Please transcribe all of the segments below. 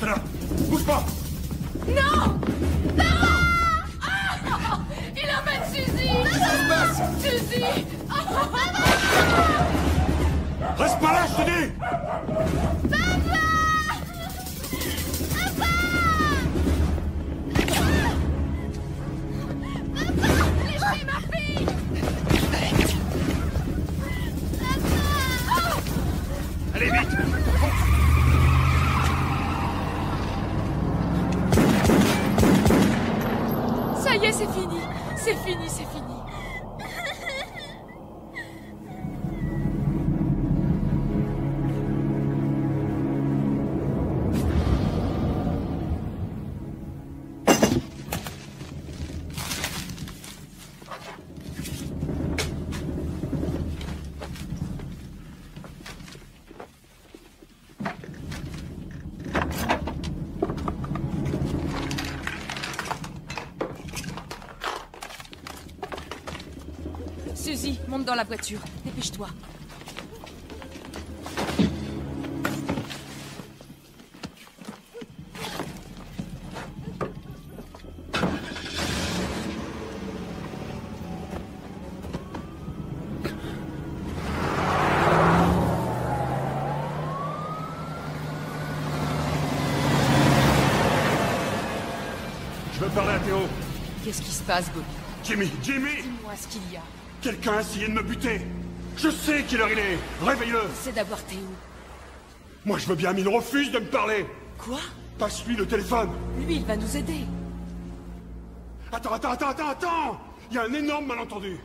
reste là. Bouge pas. Non! Ah! Il emmène Suzy! Qu'est-ce qui se passe? Suzy! Reste pas là, je te dis. Laissez ma fille! Allez, vite. Ça y est, c'est fini! C'est fini, c'est fini! Suzy, monte dans la voiture. Dépêche-toi. Je veux parler à Théo. Qu'est-ce qui se passe, Bobby? Jimmy. Dis-moi ce qu'il y a. Quelqu'un a essayé de me buter. Je sais quelle heure il est. Réveille-le. C'est d'avoir Théo. Moi, je veux bien, mais il refuse de me parler. Quoi? Passe-lui le téléphone. Lui, il va nous aider. Attends. Il y a un énorme malentendu.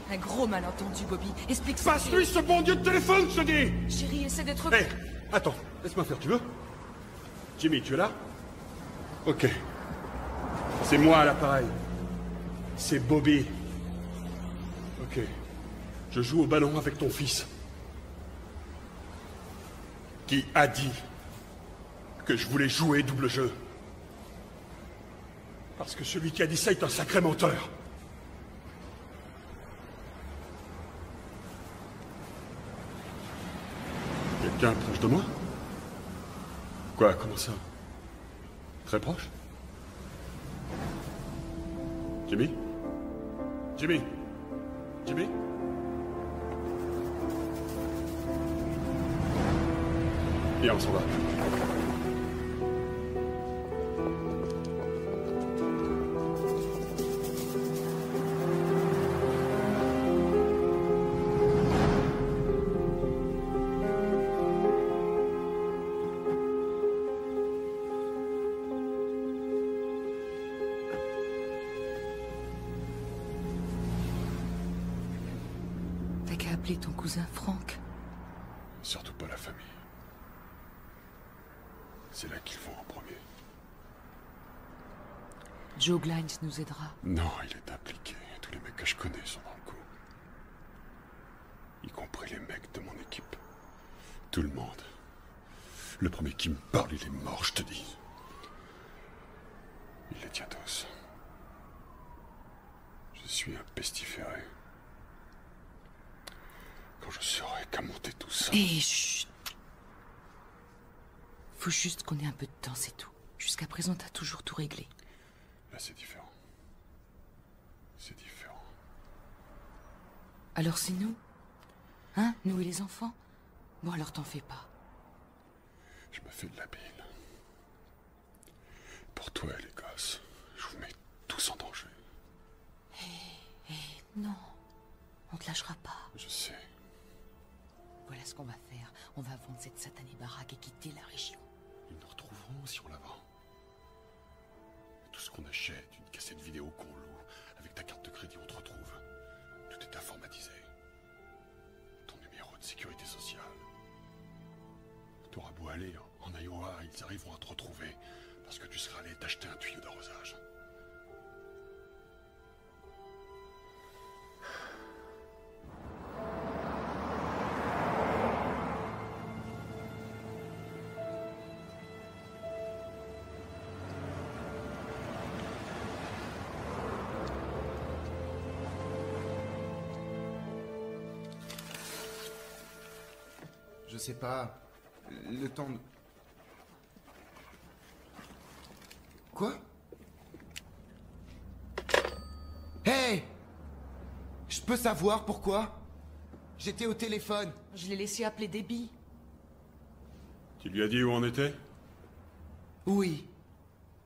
Un gros malentendu, Bobby. Explique ça. Passe-lui ce bon Dieu de téléphone, je te dis. Chérie, essaie d'être... Hé, attends, laisse-moi faire, tu veux? Jimmy, tu es là? Ok. C'est moi à l'appareil. C'est Bobby. Ok. Je joue au ballon avec ton fils. Qui a dit que je voulais jouer double jeu? Parce que celui qui a dit ça est un sacré menteur. Quelqu'un proche de moi? Quoi, comment ça? Très proche? Jimmy? Jimmy? Viens, on s'en va. T'as qu'à appeler ton cousin Franck. Surtout pas la famille. C'est là qu'il faut en premier. Joe Glines nous aidera. Non, il est impliqué. Tous les mecs que je connais sont dans le coup. Y compris les mecs de mon équipe. Tout le monde. Le premier qui me parle, il est mort, je te dis. Il les tient tous. Je suis un pestiféré. Quand je saurai qu'à monter tout ça... Et chut. Faut juste qu'on ait un peu de temps, c'est tout. Jusqu'à présent, t'as toujours tout réglé. Là, c'est différent. C'est différent. Alors c'est nous? Hein? Nous et les enfants? Bon, alors t'en fais pas. Je me fais de la bile. Pour toi et les gosses, je vous mets tous en danger. Non. On te lâchera pas. Je sais. Voilà ce qu'on va faire. On va vendre cette satanée baraque et quitter la région. Ils nous retrouveront si on la vend. Tout ce qu'on achète, une cassette vidéo qu'on loue, avec ta carte de crédit, on te retrouve. Tout est informatisé. Ton numéro de sécurité sociale. T'auras beau aller en Iowa, ils arriveront à te retrouver parce que tu seras allé t'acheter un tuyau d'arrosage. Je sais pas. Le temps de... Quoi? Hey! Je peux savoir pourquoi? J'étais au téléphone. Je l'ai laissé appeler Debbie. Tu lui as dit où on était? Oui.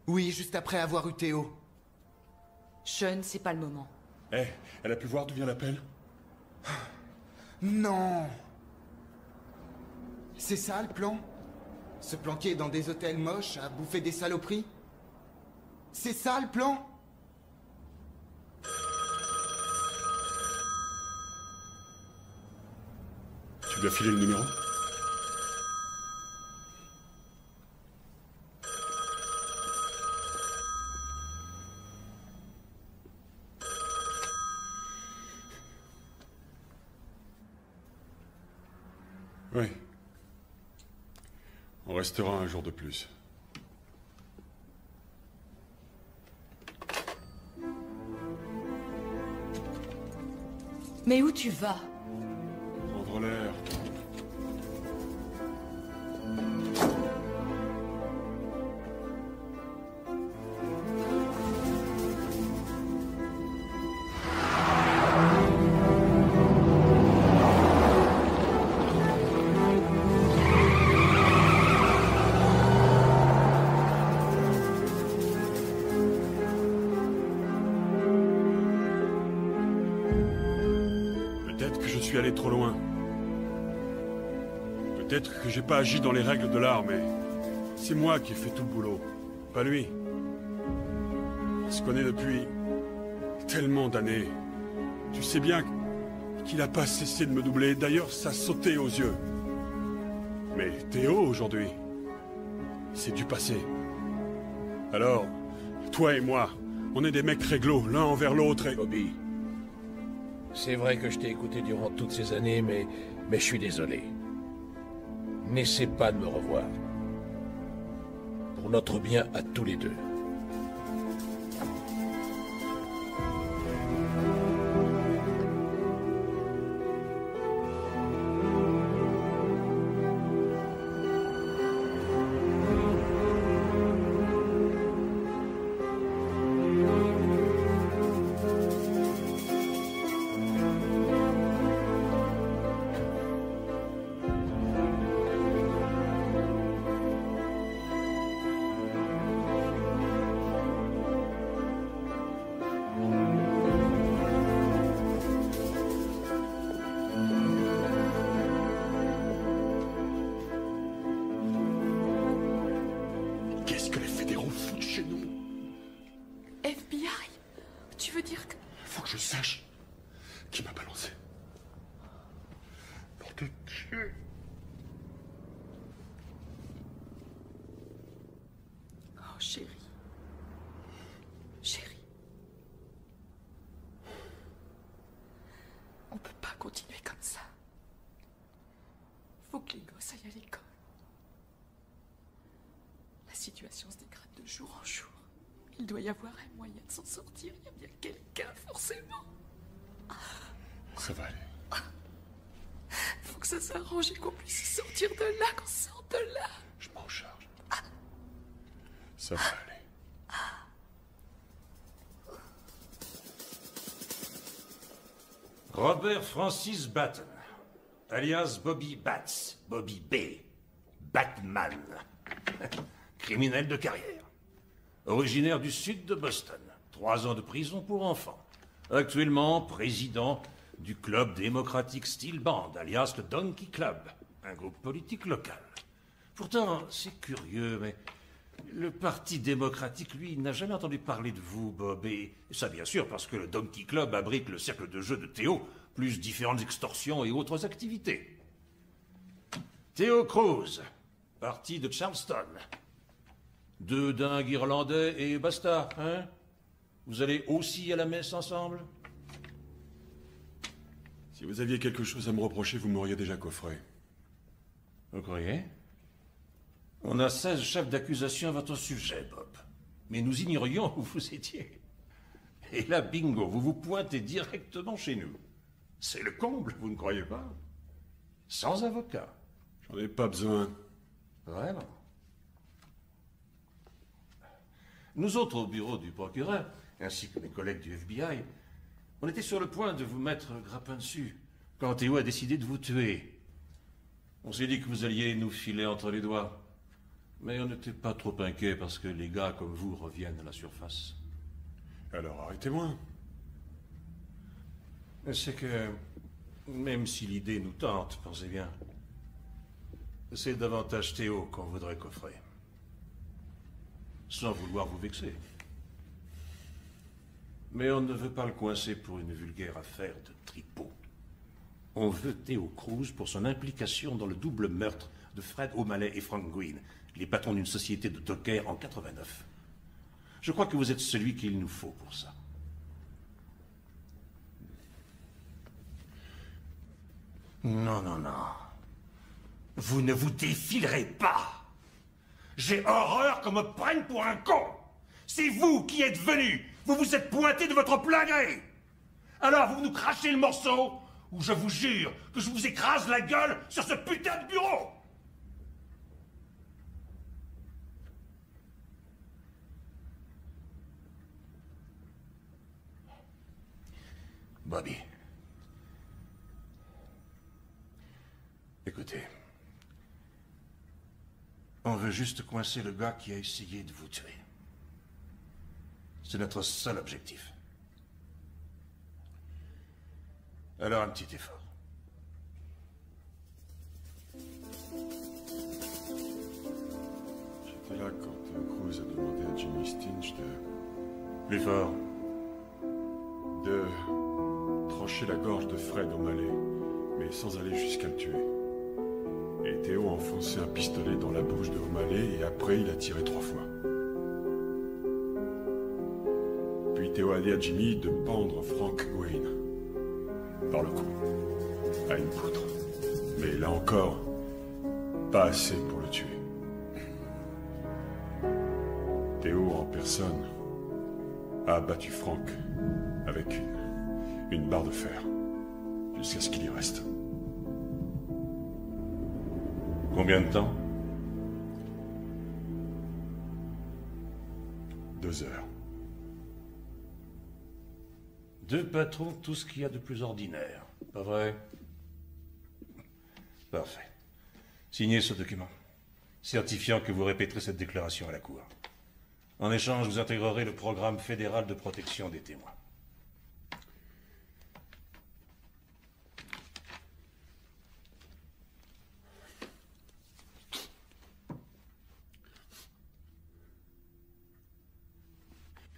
Oui, juste après avoir eu Théo. Sean, c'est pas le moment. Eh, elle a pu voir d'où vient l'appel? Non! C'est ça le plan? Se planquer dans des hôtels moches à bouffer des saloperies? C'est ça le plan? Tu lui as filé le numéro? Oui. On restera un jour de plus. Mais où tu vas? Prendre l'air. Peut-être que je suis allé trop loin. Peut-être que j'ai pas agi dans les règles de l'art, mais c'est moi qui ai fait tout le boulot, pas lui. On se connaît depuis tellement d'années. Tu sais bien qu'il n'a pas cessé de me doubler. D'ailleurs, ça sautait aux yeux. Mais Théo, aujourd'hui, c'est du passé. Alors, toi et moi, on est des mecs réglo, l'un envers l'autre et... Bobby, c'est vrai que je t'ai écouté durant toutes ces années, mais je suis désolé. N'essaie pas de me revoir. Pour notre bien à tous les deux. Qu'est-ce que les fédéraux foutent chez nous? FBI? Tu veux dire que... Faut que je sache qui m'a balancé. Nom de Dieu. Oh, chérie. Chérie. On peut pas continuer comme ça. Faut que les gosses aillent à l'école. La situation se dégrade de jour en jour. Il doit y avoir un moyen de s'en sortir. Il y a bien quelqu'un, forcément. Ça va aller. Faut que ça s'arrange et qu'on puisse sortir de là, qu'on sorte de là. Je m'en charge. Ça va aller. Robert Francis Batten, alias Bobby Bats, Bobby B. Batman. Criminel de carrière. Originaire du sud de Boston. 3 ans de prison pour enfants. Actuellement président du Club démocratique Steel Band, alias le Donkey Club, un groupe politique local. Pourtant, c'est curieux, mais le Parti démocratique, lui, n'a jamais entendu parler de vous, Bob. Et ça, bien sûr, parce que le Donkey Club abrite le cercle de jeu de Théo, plus différentes extorsions et autres activités. Théo Cruz, parti de Charleston. 2 dingues irlandais et basta, hein? Vous allez aussi à la messe ensemble? Si vous aviez quelque chose à me reprocher, vous m'auriez déjà coffré. Vous croyez? On a 16 chefs d'accusation à votre sujet, Bob. Mais nous ignorions où vous étiez. Et là, bingo, vous vous pointez directement chez nous. C'est le comble, vous ne croyez pas? Sans avocat. J'en ai pas besoin. Vraiment. Nous autres, au bureau du procureur, ainsi que mes collègues du FBI, on était sur le point de vous mettre grappin dessus, quand Théo a décidé de vous tuer. On s'est dit que vous alliez nous filer entre les doigts. Mais on n'était pas trop inquiets parce que les gars comme vous reviennent à la surface. Alors arrêtez-moi. C'est que, même si l'idée nous tente, pensez bien, c'est davantage Théo qu'on voudrait coffrer. Sans vouloir vous vexer. Mais on ne veut pas le coincer pour une vulgaire affaire de tripot. On veut Théo Cruz pour son implication dans le double meurtre de Fred O'Malley et Frank Green, les patrons d'une société de dockers en 89. Je crois que vous êtes celui qu'il nous faut pour ça. Non, non, non. Vous ne vous défilerez pas. J'ai horreur qu'on me prenne pour un con. C'est vous qui êtes venu. Vous vous êtes pointé de votre plein gré. Alors vous nous crachez le morceau, ou je vous jure que je vous écrase la gueule sur ce putain de bureau. Bobby. Écoutez. On veut juste coincer le gars qui a essayé de vous tuer. C'est notre seul objectif. Alors un petit effort. J'étais là quand Cruz a demandé à Jimmy Stinch Plus fort. de trancher la gorge de Fred O'Malley, mais sans aller jusqu'à le tuer. Et Théo a enfoncé un pistolet dans la bouche de O'Malley et après il a tiré 3 fois. Puis Théo a dit à Jimmy de pendre Frank Green par le cou à une poutre. Mais là encore, pas assez pour le tuer. Théo en personne a abattu Frank avec une barre de fer jusqu'à ce qu'il y reste. Combien de temps? 2 heures. 2 patrons, tout ce qu'il y a de plus ordinaire. Pas vrai? Parfait. Signez ce document, certifiant que vous répéterez cette déclaration à la Cour. En échange, vous intégrerez le programme fédéral de protection des témoins.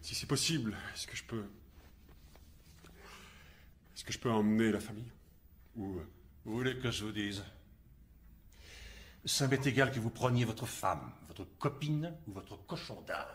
Si c'est possible, est-ce que je peux emmener la famille? Ou... Vous voulez que je vous dise? Ça m'est égal que vous preniez votre femme, votre copine ou votre cochon d'Inde.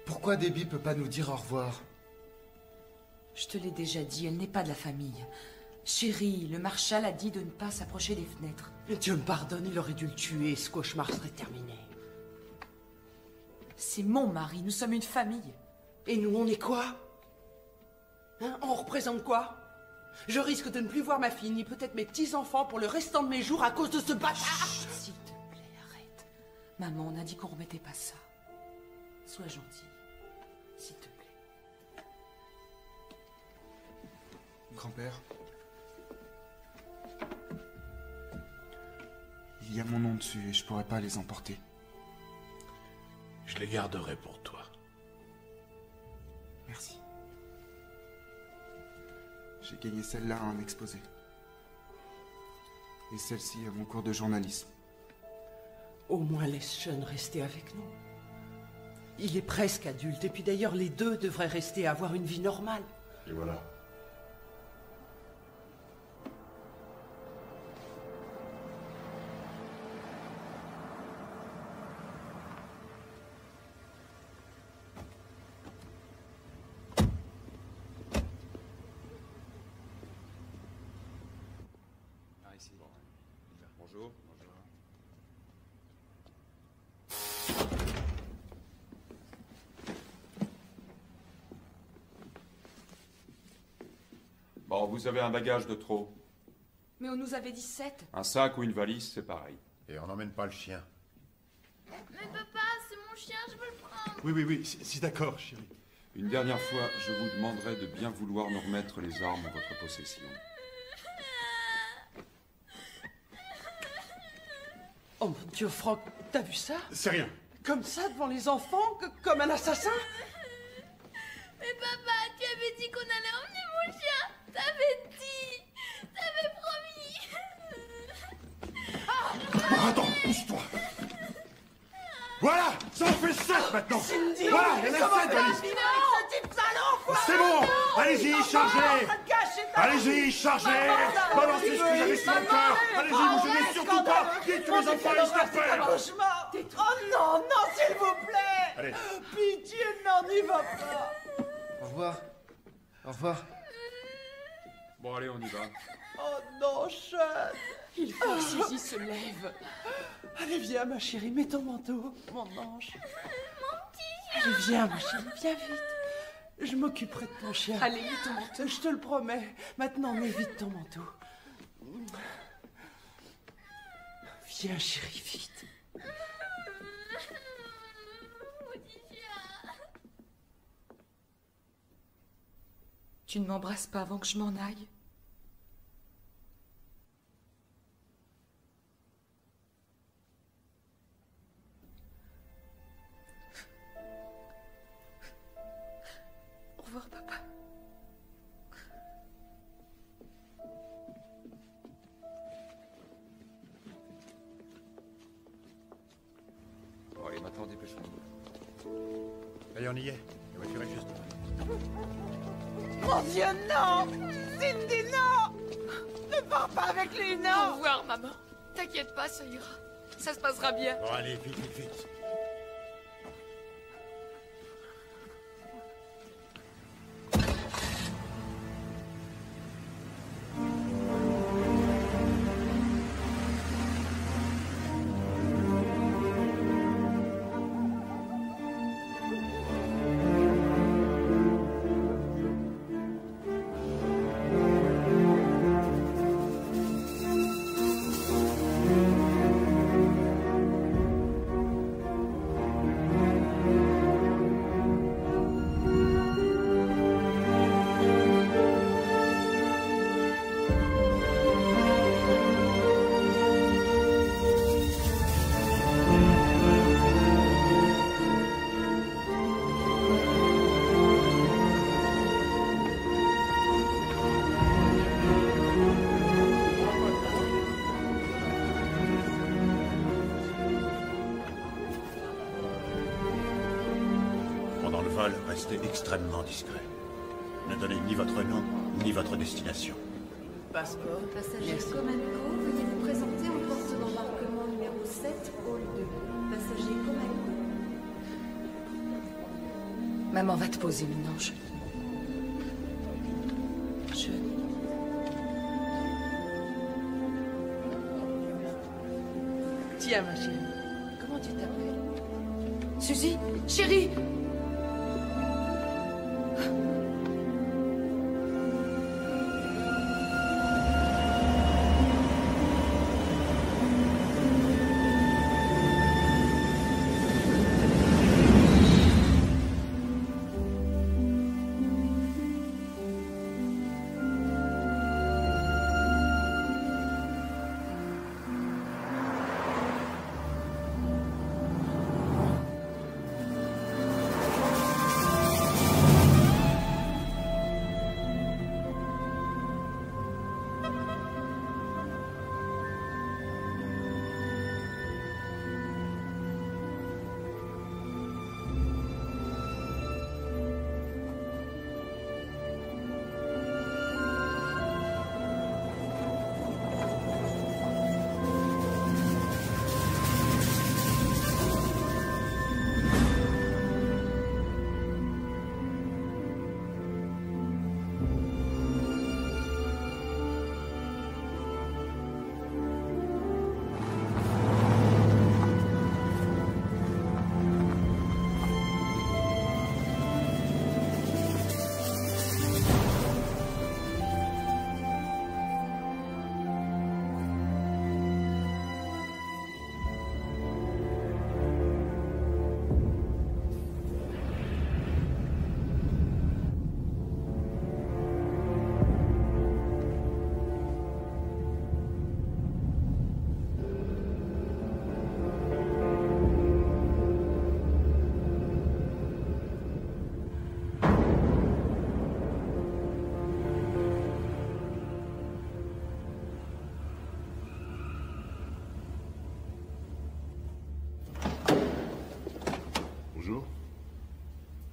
Pourquoi Debbie peut pas nous dire au revoir? Je te l'ai déjà dit, elle n'est pas de la famille. Chérie, le marshal a dit de ne pas s'approcher des fenêtres. Dieu me pardonne, il aurait dû le tuer, ce cauchemar serait terminé. C'est mon mari, nous sommes une famille. Et nous, on est quoi? Hein? On représente quoi? Je risque de ne plus voir ma fille, ni peut-être mes petits-enfants pour le restant de mes jours à cause de ce bâtard. S'il te plaît, arrête. Maman, on a dit qu'on remettait pas ça. Sois gentil, s'il te plaît. Grand-père. Il y a mon nom dessus et je pourrais pas les emporter. Je les garderai pour toi. Merci. J'ai gagné celle-là à un exposé. Et celle-ci à mon cours de journalisme. Au moins laisse Sean rester avec nous. Il est presque adulte, et puis d'ailleurs les deux devraient rester à avoir une vie normale. Et voilà. Bonjour. Bonjour. Bon, vous avez un bagage de trop. Mais on nous avait dit 7. Un sac ou une valise, c'est pareil. Et on n'emmène pas le chien. Mais papa, c'est mon chien, je veux le prendre. Oui, si d'accord, chérie. Une dernière fois, je vous demanderai de bien vouloir nous remettre les armes en votre possession. Oh mon Dieu, Franck, t'as vu ça? C'est rien. Comme ça, devant les enfants? Comme un assassin? Mais papa, tu avais dit qu'on allait emmener mon chien. T'avais dit. T'avais promis. Attends, pousse-toi. Voilà, ça en fait 7 maintenant. Cindy, voilà, il y en a 7 valises. C'est bon, allez-y, chargez. Allez-y, chargez. Balancez ce que vous avez sur le cœur. Allez-y, vous gênez surtout pas. Dites que mes enfants ils se la faire. Cauchemar. Oh non, s'il vous plaît. Allez. Pitié, non, n'y va pas. Au revoir. Au revoir. Bon, allez, on y va. Oh non, Sean. Il faut que Suzy se lève. Allez, viens, ma chérie, mets ton manteau, mon ange. Mon petit chien. Allez, viens, ma chérie, viens vite. Je m'occuperai de ton chien. Allez, mets ton manteau. Je te le promets. Maintenant, mets vite ton manteau. Viens, chérie, vite. Mon petit chien. Tu ne m'embrasses pas avant que je m'en aille? Au revoir, papa. Bon, allez, maintenant, dépêchons-nous. Allez, on y est. La voiture est juste devant. Mon Dieu, non! Cindy, non! Ne pars pas avec lui, Au non! revoir, maman. T'inquiète pas, ça ira. Ça se passera bien. Bon, allez, vite. Pendant le vol, restez extrêmement discret. Ne donnez ni votre nom, ni votre destination. Passeport. Passager Comenco, veuillez vous présenter en porte d'embarquement numéro 7, hall 2. Passager Comenco. Maman va te poser, mon ange. Tiens, ma chérie. Comment tu t'appelles? Suzy, chérie.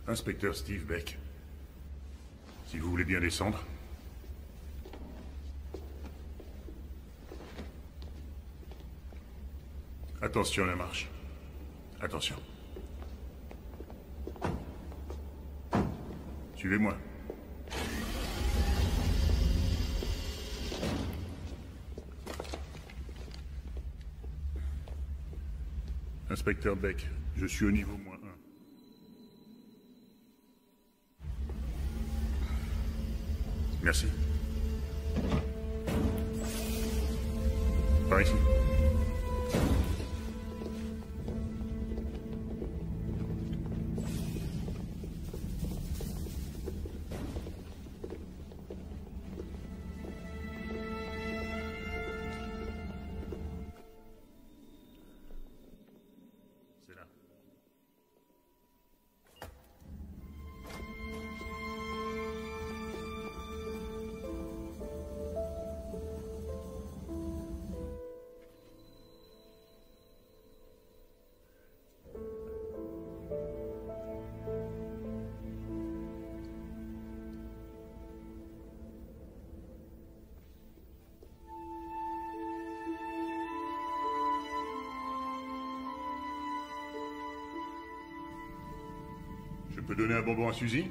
Inspecteur Steve Beck. Si vous voulez bien descendre. Attention à la marche. Attention. Suivez-moi. Inspecteur Beck, je suis au niveau -1. Merci. Par ici. C'est là. Je peux donner un bonbon à Suzy?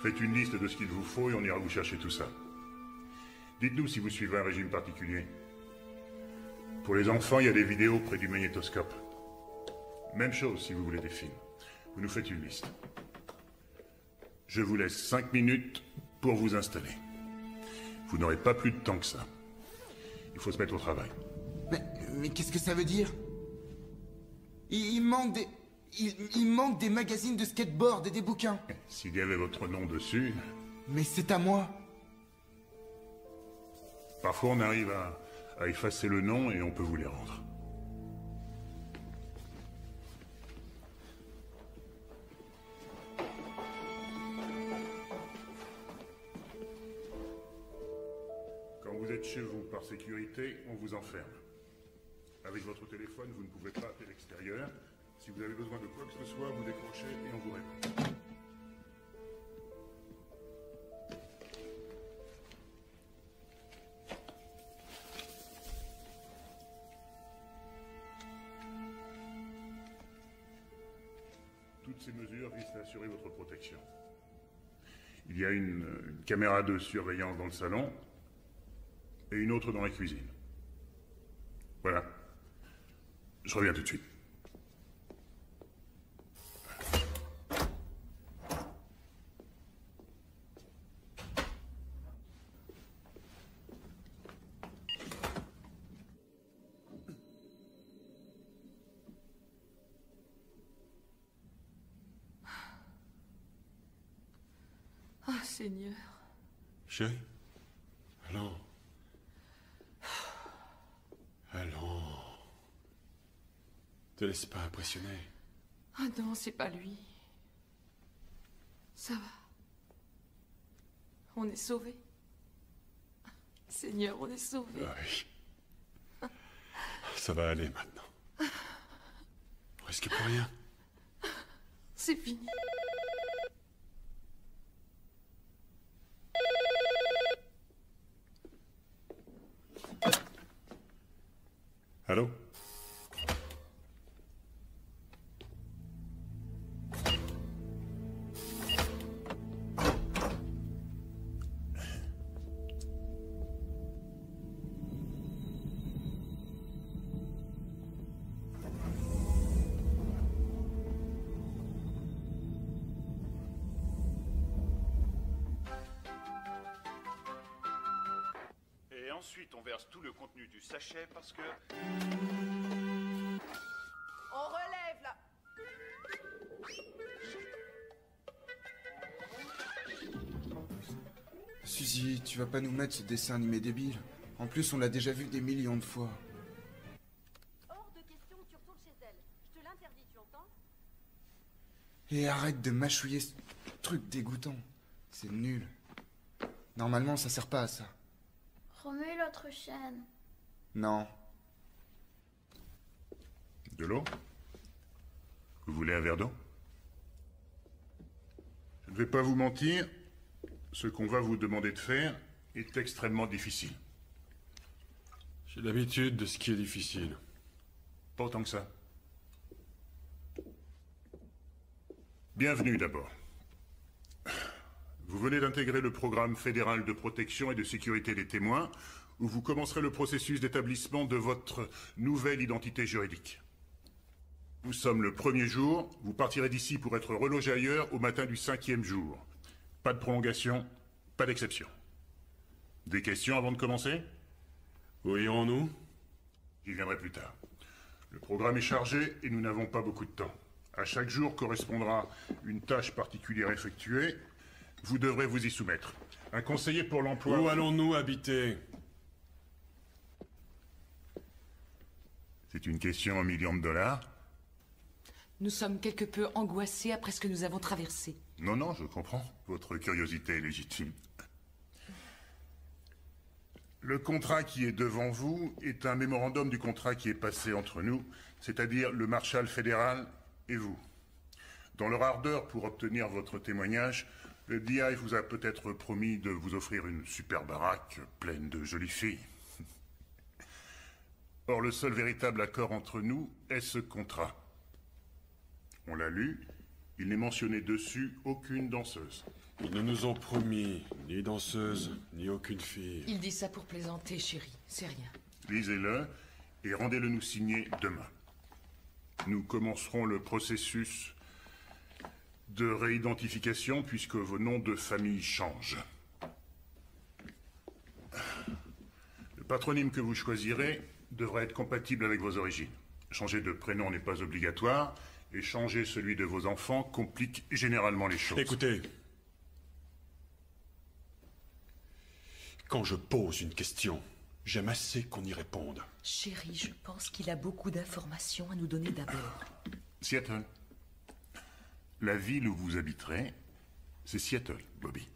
Faites une liste de ce qu'il vous faut et on ira vous chercher tout ça. Dites-nous si vous suivez un régime particulier. Pour les enfants, il y a des vidéos près du magnétoscope. Même chose si vous voulez des films. Vous nous faites une liste. Je vous laisse 5 minutes pour vous installer. Vous n'aurez pas plus de temps que ça. Il faut se mettre au travail. Mais qu'est-ce que ça veut dire? Il manque des... Il manque des magazines de skateboard et des bouquins. S'il y avait votre nom dessus... Mais c'est à moi. Parfois on arrive à effacer le nom et on peut vous les rendre. Quand vous êtes chez vous par sécurité, on vous enferme. Avec votre téléphone, vous ne pouvez pas appeler l'extérieur. Si vous avez besoin de quoi que ce soit, vous décrochez et on vous répond. Toutes ces mesures visent à assurer votre protection. Il y a une caméra de surveillance dans le salon et une autre dans la cuisine. Voilà. Je reviens tout de suite. Ah, Seigneur. Chérie? Allons. Allons. Te laisse pas impressionner. Ah non, c'est pas lui. Ça va. On est sauvés. Seigneur, on est sauvés. Oui. Ça va aller maintenant. Vous risquez plus rien. C'est fini. Allô? Et ensuite, on verse tout le contenu du sachet parce que... On relève là. Suzy, tu vas pas nous mettre ce dessin animé débile. En plus, on l'a déjà vu des millions de fois. Hors de question que tu retournes chez elle. Je te l'interdis, tu entends? Et arrête de mâchouiller ce truc dégoûtant. C'est nul. Normalement, ça sert pas à ça. Remets l'autre chaîne. Non. De l'eau? Vous voulez un verre d'eau? Je ne vais pas vous mentir, ce qu'on va vous demander de faire est extrêmement difficile. J'ai l'habitude de ce qui est difficile. Pas autant que ça. Bienvenue d'abord. Vous venez d'intégrer le programme fédéral de protection et de sécurité des témoins, où vous commencerez le processus d'établissement de votre nouvelle identité juridique. Nous sommes le 1er jour, vous partirez d'ici pour être relogé ailleurs au matin du 5e jour. Pas de prolongation, pas d'exception. Des questions avant de commencer? Où irons-nous? J'y viendrai plus tard. Le programme est chargé et nous n'avons pas beaucoup de temps. À chaque jour correspondra une tâche particulière effectuée. Vous devrez vous y soumettre. Un conseiller pour l'emploi... Où allons-nous habiter? C'est une question à $1 million. Nous sommes quelque peu angoissés après ce que nous avons traversé. Non, non, je comprends. Votre curiosité est légitime. Le contrat qui est devant vous est un mémorandum du contrat qui est passé entre nous, c'est-à-dire le marshal fédéral et vous. Dans leur ardeur pour obtenir votre témoignage, le DI vous a peut-être promis de vous offrir une super baraque pleine de jolies filles. Or, le seul véritable accord entre nous est ce contrat. On l'a lu, il n'est mentionné dessus aucune danseuse. Ils ne nous ont promis ni danseuse, ni aucune fille. Il dit ça pour plaisanter, chérie. C'est rien. Lisez-le et rendez-le nous signer demain. Nous commencerons le processus de réidentification puisque vos noms de famille changent. Le patronyme que vous choisirez devra être compatible avec vos origines. Changer de prénom n'est pas obligatoire et changer celui de vos enfants complique généralement les choses. Écoutez, quand je pose une question, j'aime assez qu'on y réponde. Chérie, je pense qu'il a beaucoup d'informations à nous donner d'abord. Seattle. La ville où vous habiterez, c'est Seattle, Bobby.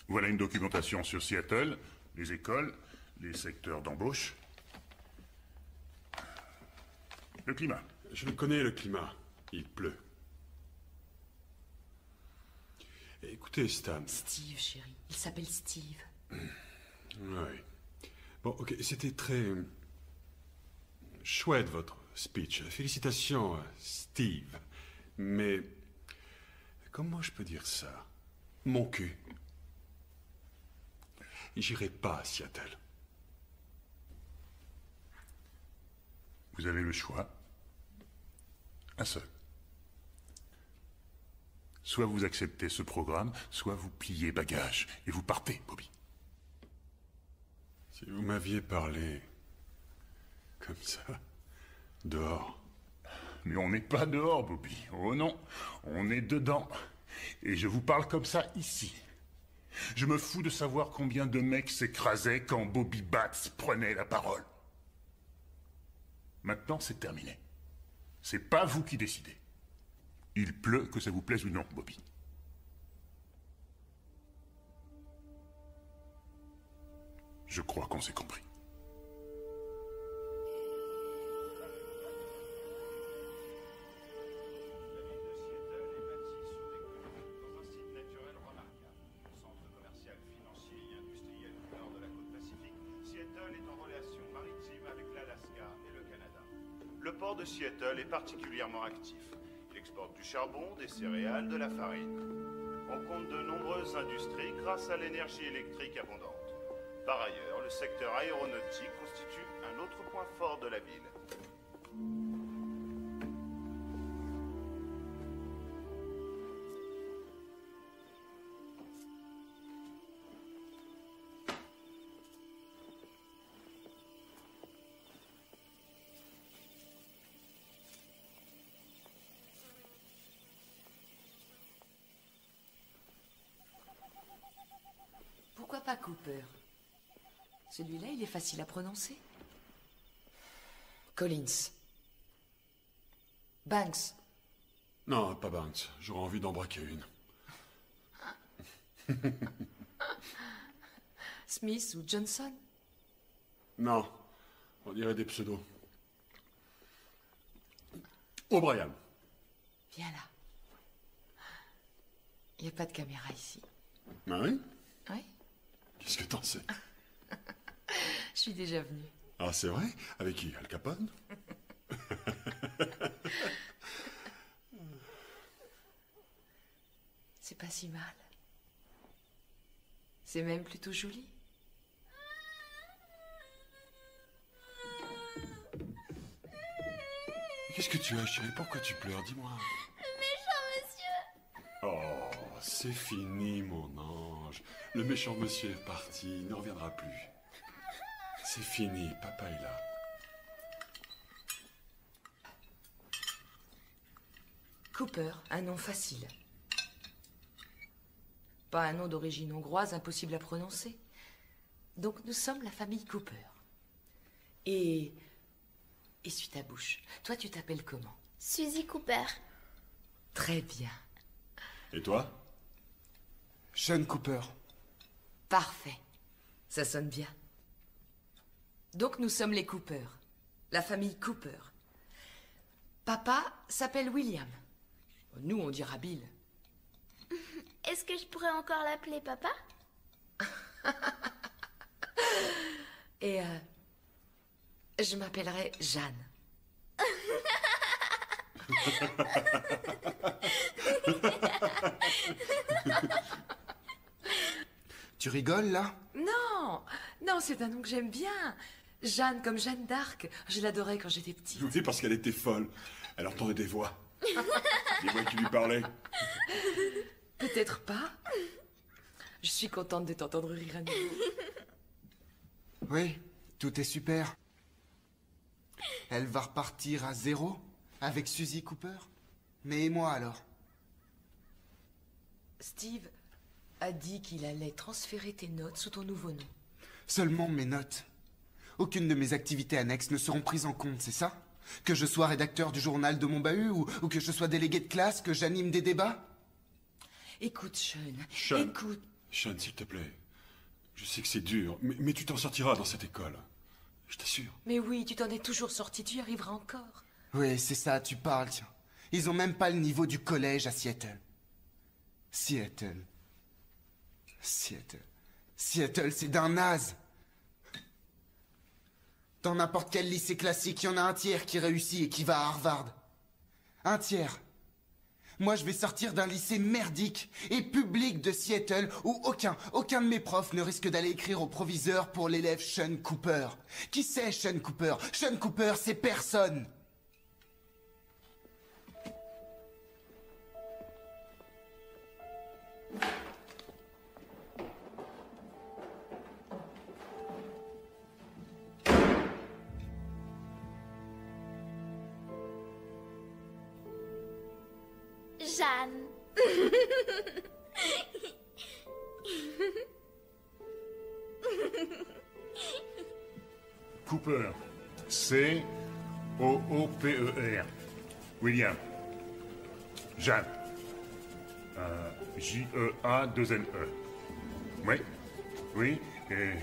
Voilà une documentation sur Seattle, les écoles, les secteurs d'embauche. Le climat. Je le connais, le climat. Il pleut. Écoutez, Stan. Steve, chérie. Il s'appelle Steve. Oui. Bon, ok, c'était très... chouette, votre speech. Félicitations, Steve. Mais... comment je peux dire ça? Mon cul. J'irai pas à Seattle. Vous avez le choix. Un seul. Soit vous acceptez ce programme, soit vous pliez bagages et vous partez, Bobby. Si vous m'aviez parlé comme ça, dehors. Mais on n'est pas dehors, Bobby. Oh non, on est dedans. Et je vous parle comme ça ici. Je me fous de savoir combien de mecs s'écrasaient quand Bobby Batts prenait la parole. Maintenant, c'est terminé. C'est pas vous qui décidez. Il pleut, que ça vous plaise ou non, Bobby. Je crois qu'on s'est compris. Le port de Seattle est particulièrement actif. Il exporte du charbon, des céréales, de la farine. On compte de nombreuses industries grâce à l'énergie électrique abondante. Par ailleurs, le secteur aéronautique constitue un autre point fort de la ville. Pourquoi pas Cooper? Celui-là, il est facile à prononcer. Collins. Banks. Non, pas Banks. J'aurais envie d'en braquer une. Smith ou Johnson? Non, on dirait des pseudos. O'Brien. Viens là. Il n'y a pas de caméra ici. Ah oui? Oui. Qu'est-ce que t'en sais? Je suis déjà venue. Ah, c'est vrai? Avec qui? Al Capone? C'est pas si mal. C'est même plutôt joli. Qu'est-ce que tu as, chérie? Pourquoi tu pleures? Dis-moi. Le méchant monsieur. Oh, c'est fini, mon ange. Le méchant monsieur est parti, il ne reviendra plus. C'est fini, papa est là. Cooper, un nom facile. Pas un nom d'origine hongroise impossible à prononcer. Donc nous sommes la famille Cooper. Et... essuie ta bouche. Toi, tu t'appelles comment? Suzy Cooper. Très bien. Et toi? Sean Cooper. Parfait. Ça sonne bien. Donc nous sommes les Cooper. La famille Cooper. Papa s'appelle William. Nous, on dira Bill. Est-ce que je pourrais encore l'appeler papa? Et je m'appellerai Jeanne. Tu rigoles, là? Non, non, c'est un nom que j'aime bien. Jeanne comme Jeanne d'Arc. Je l'adorais quand j'étais petite. Oui, parce qu'elle était folle. Elle entendait des voix. Des voix qui lui parlaient. Peut-être pas. Je suis contente de t'entendre rire à nouveau. Oui, tout est super. Elle va repartir à zéro avec Suzy Cooper. Mais et moi alors? Steve a dit qu'il allait transférer tes notes sous ton nouveau nom. Seulement mes notes. Aucune de mes activités annexes ne seront prises en compte, c'est ça? Que je sois rédacteur du journal de mon bahut ou que je sois délégué de classe, que j'anime des débats? Écoute, Sean. Sean. Écoute. Sean, s'il te plaît. Je sais que c'est dur, mais tu t'en sortiras dans cette école. Je t'assure. Mais oui, tu t'en es toujours sorti, tu y arriveras encore. Oui, c'est ça, tu parles, tiens. Ils ont même pas le niveau du collège à Seattle. Seattle, c'est d'un naze. Dans n'importe quel lycée classique, il y en a un tiers qui réussit et qui va à Harvard. Un tiers. Moi, je vais sortir d'un lycée merdique et public de Seattle où aucun de mes profs ne risque d'aller écrire au proviseur pour l'élève Sean Cooper. Qui c'est Sean Cooper? Sean Cooper, c'est personne. Jeanne. Cooper. C-O-O-P-E-R. William. Jeanne. J-E-A-2-N-E. Oui. Oui. Et...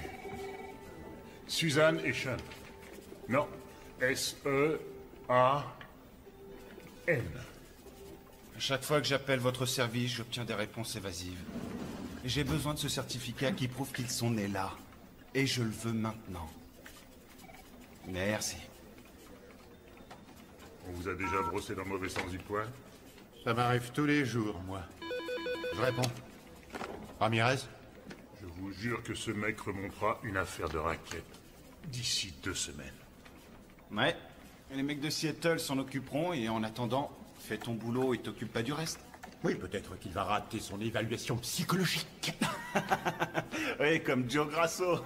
Suzanne et Sean. Non. S-E-A-N. À chaque fois que j'appelle votre service, j'obtiens des réponses évasives. Et j'ai besoin de ce certificat qui prouve qu'ils sont nés là. Et je le veux maintenant. Merci. On vous a déjà brossé dans le mauvais sens du poil? Ça m'arrive tous les jours, moi. Je réponds. Ramirez? Je vous jure que ce mec remontera une affaire de raquette d'ici 2 semaines. Ouais. Les mecs de Seattle s'en occuperont et en attendant, fais ton boulot et t'occupe pas du reste. Oui, peut-être qu'il va rater son évaluation psychologique. Oui, comme Joe Grasso.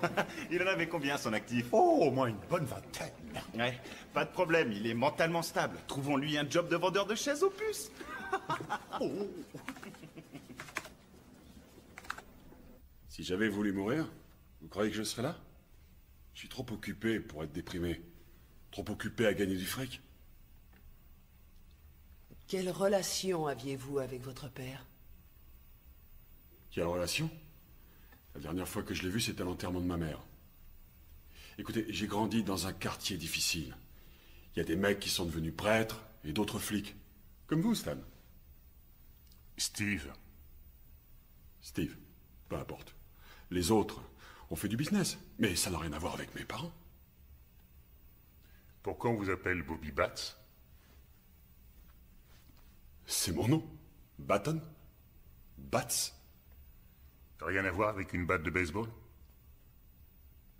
Il en avait combien, son actif? Oh, au moins une bonne vingtaine. Ouais, pas de problème, il est mentalement stable. Trouvons-lui un job de vendeur de chaises aux puces. Oh. Si j'avais voulu mourir, vous croyez que je serais là? Je suis trop occupé pour être déprimé. Trop occupé à gagner du fric. Quelle relation aviez-vous avec votre père? Quelle relation? La dernière fois que je l'ai vu, c'était à l'enterrement de ma mère. Écoutez, j'ai grandi dans un quartier difficile. Il y a des mecs qui sont devenus prêtres, Et d'autres flics. Comme vous, Stan. Steve. Steve. Peu importe. Les autres ont fait du business. Mais ça n'a rien à voir avec mes parents. Pourquoi on vous appelle Bobby Batts? C'est mon nom. Baton. Batts. Rien à voir avec une batte de baseball?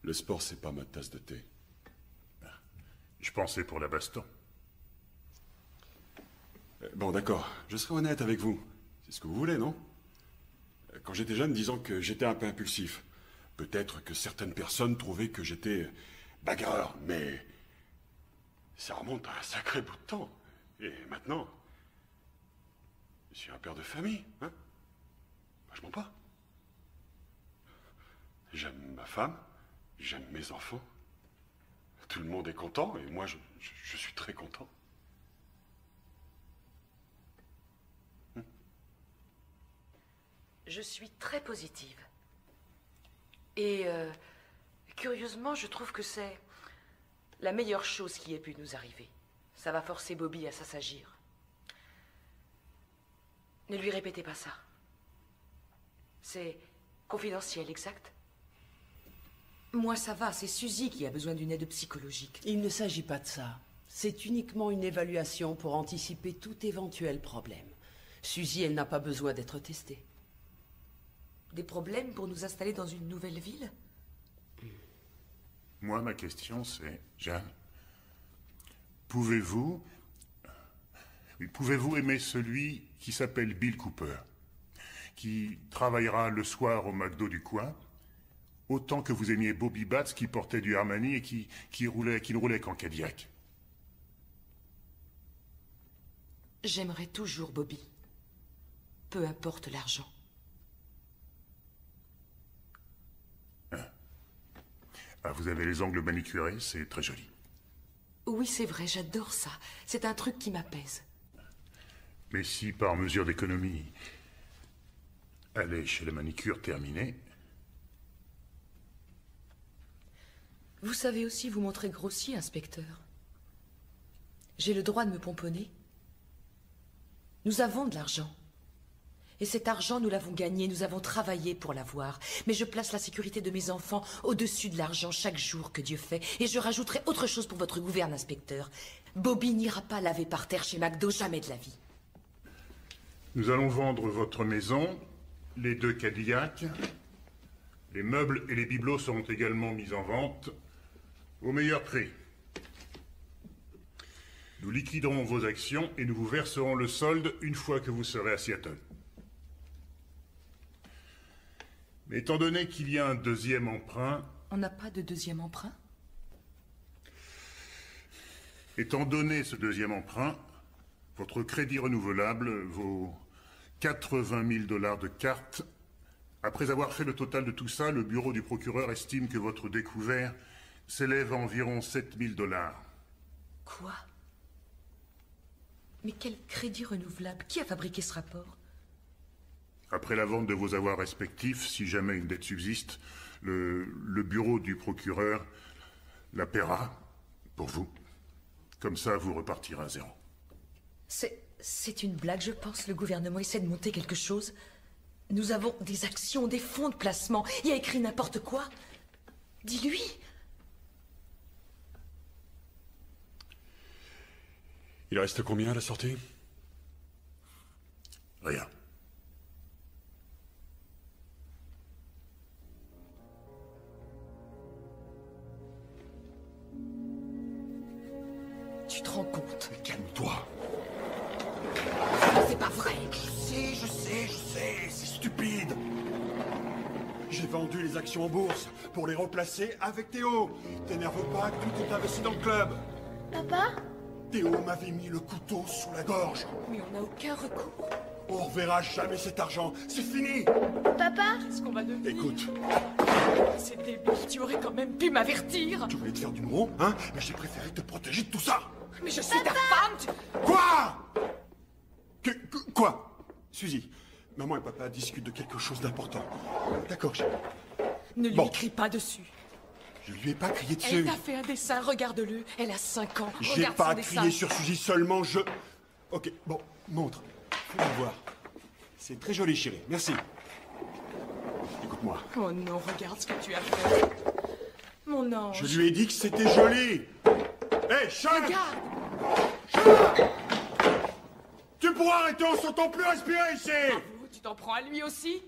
Le sport, c'est pas ma tasse de thé. Je pensais pour la baston. Bon, d'accord. Je serai honnête avec vous. C'est ce que vous voulez, non? Quand j'étais jeune, disons que j'étais un peu impulsif. Peut-être que certaines personnes trouvaient que j'étais bagarreur, mais ça remonte à un sacré bout de temps. Et maintenant, je suis un père de famille, hein? Je mens pas. J'aime ma femme, j'aime mes enfants. Tout le monde est content, et moi, je suis très content. Je suis très positive. Et curieusement, je trouve que c'est la meilleure chose qui ait pu nous arriver. Ça va forcer Bobby à s'assagir. Ne lui répétez pas ça. C'est confidentiel, exact? Moi, ça va, c'est Suzy qui a besoin d'une aide psychologique. Il ne s'agit pas de ça. C'est uniquement une évaluation pour anticiper tout éventuel problème. Suzy, elle n'a pas besoin d'être testée. Des problèmes pour nous installer dans une nouvelle ville? Moi, ma question, c'est... Jeanne, pouvez-vous aimer celui qui s'appelle Bill Cooper, qui travaillera le soir au McDo du coin, autant que vous aimiez Bobby Batts qui portait du Armani et qui ne roulait qu'en Cadillac? J'aimerais toujours Bobby. Peu importe l'argent. Ah, vous avez les ongles manicurés, c'est très joli. Oui, c'est vrai, j'adore ça. C'est un truc qui m'apaise. Mais si, par mesure d'économie, aller chez le manicure terminé... Vous savez aussi vous montrer grossier, inspecteur. J'ai le droit de me pomponner. Nous avons de l'argent. Et cet argent, nous l'avons gagné, nous avons travaillé pour l'avoir. Mais je place la sécurité de mes enfants au-dessus de l'argent chaque jour que Dieu fait. Et je rajouterai autre chose pour votre gouverne, inspecteur. Bobby n'ira pas laver par terre chez McDo, jamais de la vie. Nous allons vendre votre maison, les 2 Cadillacs. Les meubles et les bibelots seront également mis en vente au meilleur prix. Nous liquiderons vos actions et nous vous verserons le solde une fois que vous serez à Seattle. Mais étant donné qu'il y a un deuxième emprunt... On n'a pas de deuxième emprunt? Étant donné ce deuxième emprunt, votre crédit renouvelable vaut 80 000 $ de cartes. Après avoir fait le total de tout ça, le bureau du procureur estime que votre découvert s'élève à environ 7 000 $. Quoi? Mais quel crédit renouvelable? Qui a fabriqué ce rapport? Après la vente de vos avoirs respectifs, si jamais une dette subsiste, le bureau du procureur la paiera pour vous. Comme ça, vous repartirez à zéro. C'est une blague, je pense. Le gouvernement essaie de monter quelque chose. Nous avons des actions, des fonds de placement. Il a écrit n'importe quoi. Dis-lui. Il reste combien à la sortie? Rien. Tu te rends compte? Calme-toi. C'est pas vrai. Je sais, c'est stupide. J'ai vendu les actions en bourse pour les replacer avec Théo. T'énerve pas, tout est investi dans le club. Papa? Théo m'avait mis le couteau sous la gorge. Mais on n'a aucun recours. On reverra jamais cet argent, c'est fini. Papa? Qu'est-ce qu'on va devenir? Écoute. C'est débile, tu aurais quand même pu m'avertir. Tu voulais te faire du mot, hein? Mais j'ai préféré te protéger de tout ça. Mais je suis ta femme, Quoi? Quoi? Suzy, maman et papa discutent de quelque chose d'important. D'accord, Ne lui écris pas dessus. Je lui ai pas crié dessus. Elle t'a fait un dessin, regarde-le. Elle a 5 ans. J'ai Regarde pas son dessin. crié sur Suzy, seulement je... Ok, bon, montre. Fais-moi voir. C'est très joli, chérie. Merci. Écoute-moi. Oh non, regarde ce que tu as fait. Mon ange. Je lui ai dit que c'était joli. Hé, Sean! Regarde! Sean! Tu pourras arrêter, on s'entend plus respirer ici! Bravo, tu t'en prends à lui aussi?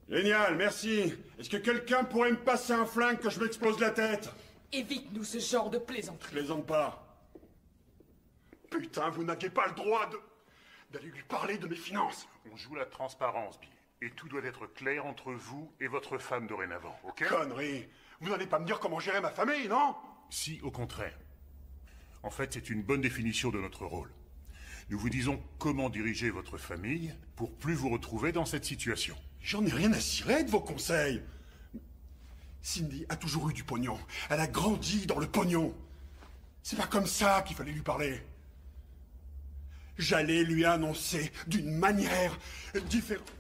Génial, merci. Est-ce que quelqu'un pourrait me passer un flingue que je m'explose la tête? Évite-nous ce genre de plaisanterie. Je plaisante pas. Putain, vous n'aviez pas le droit d'aller lui parler de mes finances. On joue la transparence, Bill. Et tout doit être clair entre vous et votre femme dorénavant, ok? Connerie. Vous n'allez pas me dire comment gérer ma famille, non? Si, au contraire. En fait, c'est une bonne définition de notre rôle. Nous vous disons comment diriger votre famille pour plus vous retrouver dans cette situation. J'en ai rien à cirer de vos conseils. Cindy a toujours eu du pognon. Elle a grandi dans le pognon. C'est pas comme ça qu'il fallait lui parler. J'allais lui annoncer d'une manière différente.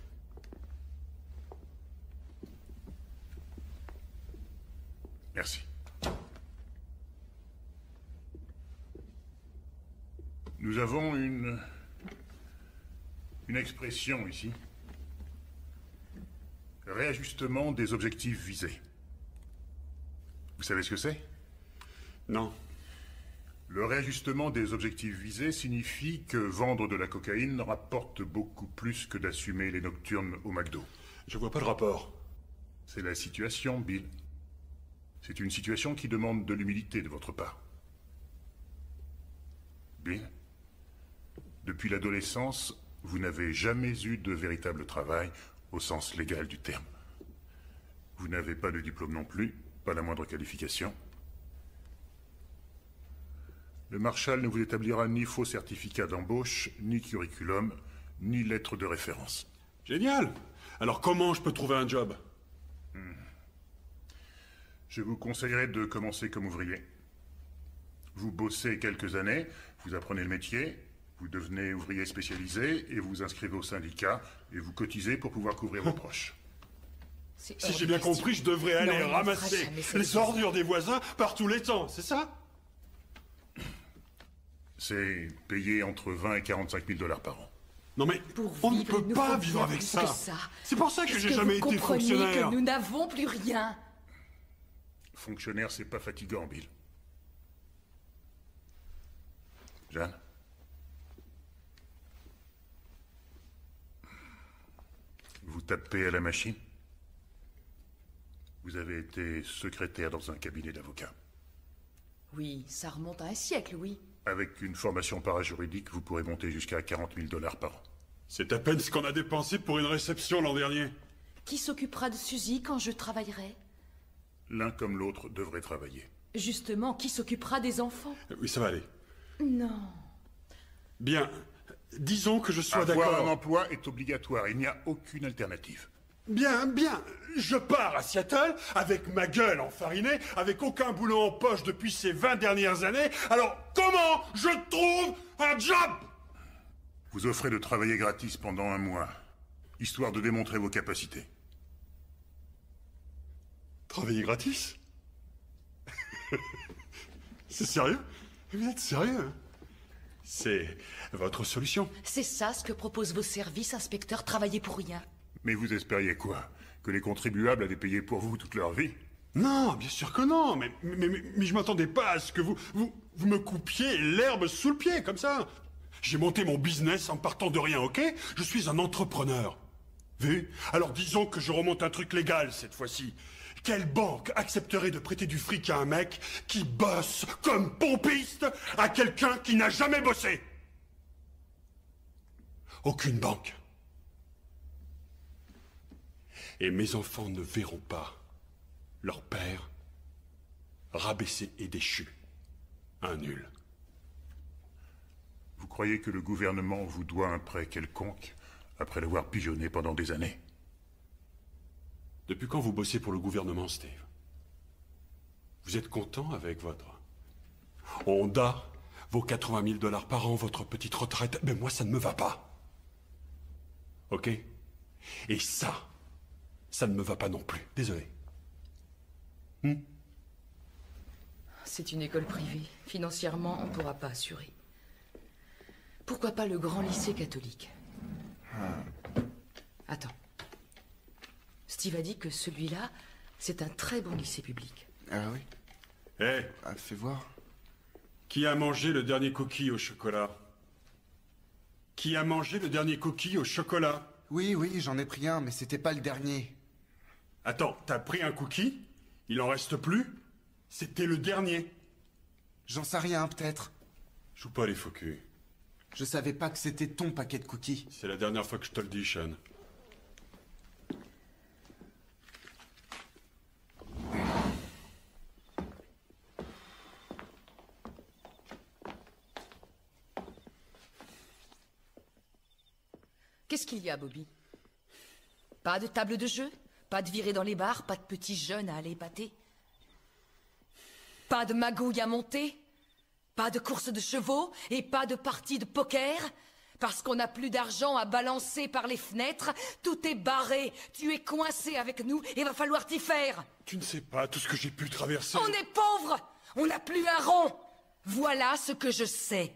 Merci. Nous avons une expression ici. Réajustement des objectifs visés. Vous savez ce que c'est? Non. Le réajustement des objectifs visés signifie que vendre de la cocaïne rapporte beaucoup plus que d'assumer les nocturnes au McDo. Je vois pas le rapport. C'est la situation, Bill. C'est une situation qui demande de l'humilité de votre part. Bill, depuis l'adolescence, vous n'avez jamais eu de véritable travail au sens légal du terme. Vous n'avez pas de diplôme non plus, pas la moindre qualification. Le Marshal ne vous établira ni faux certificat d'embauche, ni curriculum, ni lettre de référence. Génial! Alors comment je peux trouver un job? Je vous conseillerais de commencer comme ouvrier. Vous bossez quelques années, vous apprenez le métier, vous devenez ouvrier spécialisé et vous vous inscrivez au syndicat et vous cotisez pour pouvoir couvrir vos proches. Si j'ai bien compris, je devrais aller ramasser les ordures des voisins par tous les temps, c'est ça? C'est payé entre 20 et 45 000 $ par an. Non mais on ne peut pas vivre avec ça. C'est pour ça que j'ai jamais été fonctionnaire. Que nous n'avons plus rien. Fonctionnaire, c'est pas fatigant, Bill. Jeanne? Vous tapez à la machine? Vous avez été secrétaire dans un cabinet d'avocats. Oui, ça remonte à un siècle, oui. Avec une formation parajuridique, vous pourrez monter jusqu'à 40 000 $ par an. C'est à peine ce qu'on a dépensé pour une réception l'an dernier. Qui s'occupera de Suzy quand je travaillerai? L'un comme l'autre devrait travailler. Justement, qui s'occupera des enfants? Oui, ça va aller. Non. Bien, disons que je sois d'accord. Avoir un emploi est obligatoire, il n'y a aucune alternative. Bien, bien. Je pars à Seattle avec ma gueule enfarinée, avec aucun boulot en poche depuis ces 20 dernières années. Alors, comment je trouve un job? Vous offrez de travailler gratis pendant 1 mois, histoire de démontrer vos capacités. Travailler gratis? C'est sérieux? Vous êtes sérieux, hein? C'est votre solution? C'est ça ce que proposent vos services, inspecteur, travailler pour rien. Mais vous espériez quoi? Que les contribuables allaient payer pour vous toute leur vie? Non, bien sûr que non, mais je m'attendais pas à ce que vous me coupiez l'herbe sous le pied, comme ça. J'ai monté mon business en partant de rien, ok? Je suis un entrepreneur. Vu? Alors disons que je remonte un truc légal cette fois-ci. Quelle banque accepterait de prêter du fric à un mec qui bosse comme pompiste à quelqu'un qui n'a jamais bossé? Aucune banque. Et mes enfants ne verront pas leur père rabaissé et déchu. Un nul. Vous croyez que le gouvernement vous doit un prêt quelconque après l'avoir pigeonné pendant des années? Depuis quand vous bossez pour le gouvernement, Steve? Vous êtes content avec votre Honda, vos 80 000 $ par an, votre petite retraite? Mais moi, ça ne me va pas. Ok? Et ça ne me va pas non plus. Désolé. C'est une école privée. Financièrement, on ne pourra pas assurer. Pourquoi pas le grand lycée catholique? Attends. Steve a dit que celui-là, c'est un très bon lycée public. Ah oui? Fais voir. Qui a mangé le dernier cookie au chocolat? Qui a mangé le dernier cookie au chocolat? Oui, j'en ai pris un, mais c'était pas le dernier. Attends, t'as pris un cookie? Il en reste plus? C'était le dernier. J'en sais rien, peut-être. Joue pas les faux culs. Je savais pas que c'était ton paquet de cookies. C'est la dernière fois que je te le dis, Sean. Qu'est-ce qu'il y a, Bobby? Pas de table de jeu? Pas de virée dans les bars? Pas de petits jeunes à aller épater? Pas de magouille à monter? Pas de course de chevaux? Et pas de partie de poker? Parce qu'on n'a plus d'argent à balancer par les fenêtres, tout est barré, tu es coincé avec nous et va falloir t'y faire. Tu ne sais pas tout ce que j'ai pu traverser. On est pauvres, on n'a plus un rond. Voilà ce que je sais.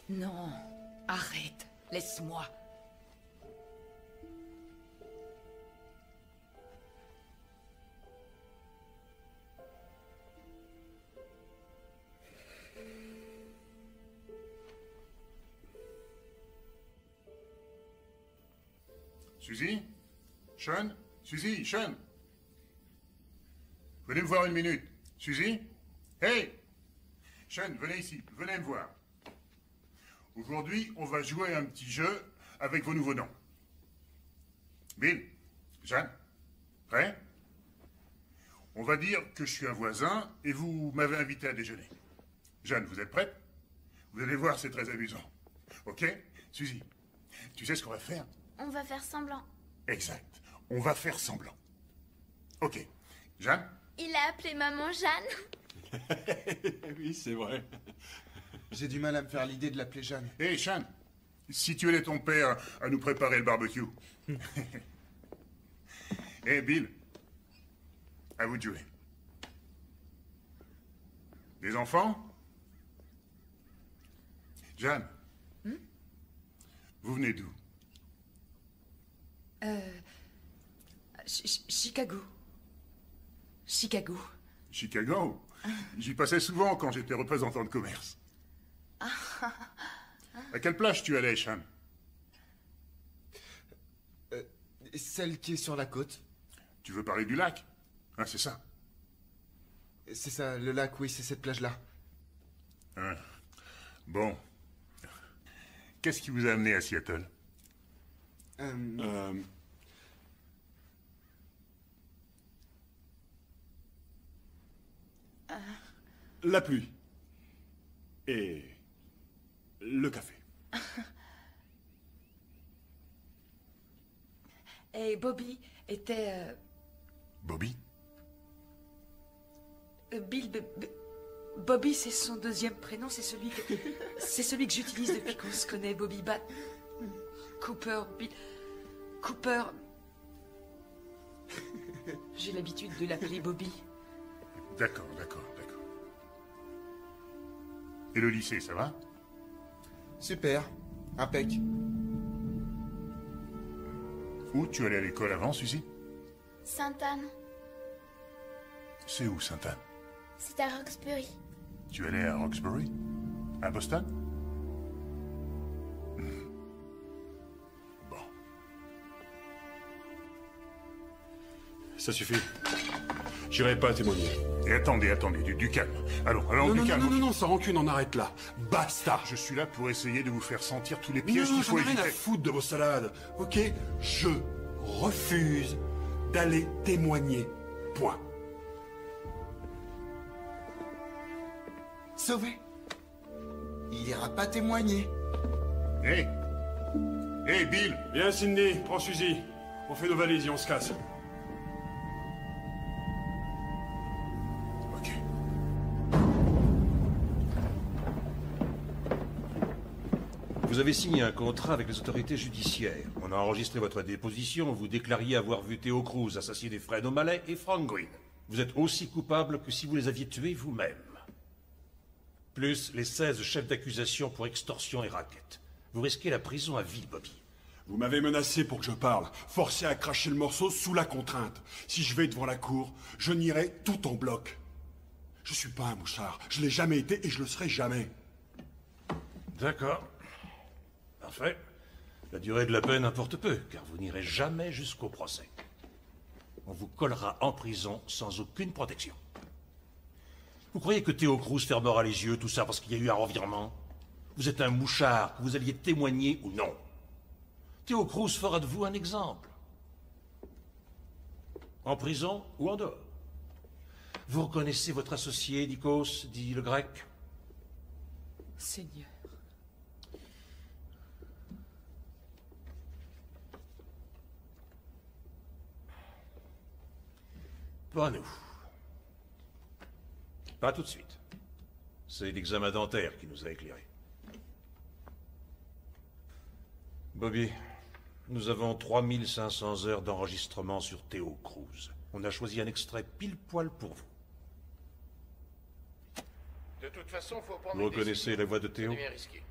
Non, arrête, laisse-moi. Suzy? Sean? Suzy? Sean? Venez me voir une minute. Suzy? Hey! Sean, venez ici, venez me voir. Aujourd'hui, on va jouer un petit jeu avec vos nouveaux noms. Bill, Jeanne, prêt? On va dire que je suis un voisin et vous m'avez invité à déjeuner. Jeanne, vous êtes prête? Vous allez voir, c'est très amusant. Ok? Suzy, tu sais ce qu'on va faire? On va faire semblant. Exact. On va faire semblant. Ok. Jeanne? Il a appelé maman Jeanne. Oui, c'est vrai. J'ai du mal à me faire l'idée de l'appeler Jeanne. Hé, Sean, si tu aidais ton père à nous préparer le barbecue. Hé, Bill, à vous de jouer. Des enfants? Jeanne, vous venez d'où? Chicago. Chicago. Chicago? J'y passais souvent quand j'étais représentant de commerce. À quelle plage tu allais, Sean? Celle qui est sur la côte. Tu veux parler du lac? Hein, c'est ça? C'est ça, le lac, oui, c'est cette plage-là. Hein. Bon. Qu'est-ce qui vous a amené à Seattle? La pluie. Et le café. Et Bobby était... Bobby? Bobby, c'est son deuxième prénom, c'est celui que j'utilise depuis qu'on se connaît, Bobby Cooper, Cooper... J'ai l'habitude de l'appeler Bobby. D'accord. Et le lycée, ça va? Super, impec. Où tu allais à l'école avant, Suzy? Sainte-Anne. C'est où, Sainte-Anne? C'est à Roxbury. Tu allais à Roxbury? À Boston? Bon. Ça suffit. J'irai pas témoigner. Et attendez, du calme. Allons, du calme. Non, sans rancune, on arrête là. Basta. Je suis là pour essayer de vous faire sentir tous les pièges Non, qu'il faut j'en ai rien à éviter. foutre de vos salades, ok? Je refuse d'aller témoigner. Point. Sauvé. il ira pas témoigner. Hé Hé, Bill! Viens, Cindy, prends Suzy. On fait nos valises et on se casse. Ok. Vous avez signé un contrat avec les autorités judiciaires. On a enregistré votre déposition. Vous déclariez avoir vu Theo Cruz assassiner Fred O'Malley et Frank Green. Vous êtes aussi coupable que si vous les aviez tués vous-même. Plus les 16 chefs d'accusation pour extorsion et racket. Vous risquez la prison à vie, Bobby. Vous m'avez menacé pour que je parle, forcé à cracher le morceau sous la contrainte. Si je vais devant la cour, je nierai tout en bloc. Je suis pas un mouchard, je l'ai jamais été et je le serai jamais. D'accord. Parfait. La durée de la peine importe peu, car vous n'irez jamais jusqu'au procès. On vous collera en prison sans aucune protection. Vous croyez que Theo Cruz fermera les yeux, tout ça parce qu'il y a eu un revirement? Vous êtes un mouchard, que vous alliez témoigner ou non. Theo Cruz fera de vous un exemple. En prison ou en dehors. Vous reconnaissez votre associé, Nikos, dit le grec? Seigneur. Pas nous. Pas tout de suite. C'est l'examen dentaire qui nous a éclairés. Bobby, nous avons 3500 heures d'enregistrement sur Theo Cruz. On a choisi un extrait pile poil pour vous. De toute façon, faut prendre Vous reconnaissez la voix de Theo? C'est bien risqué.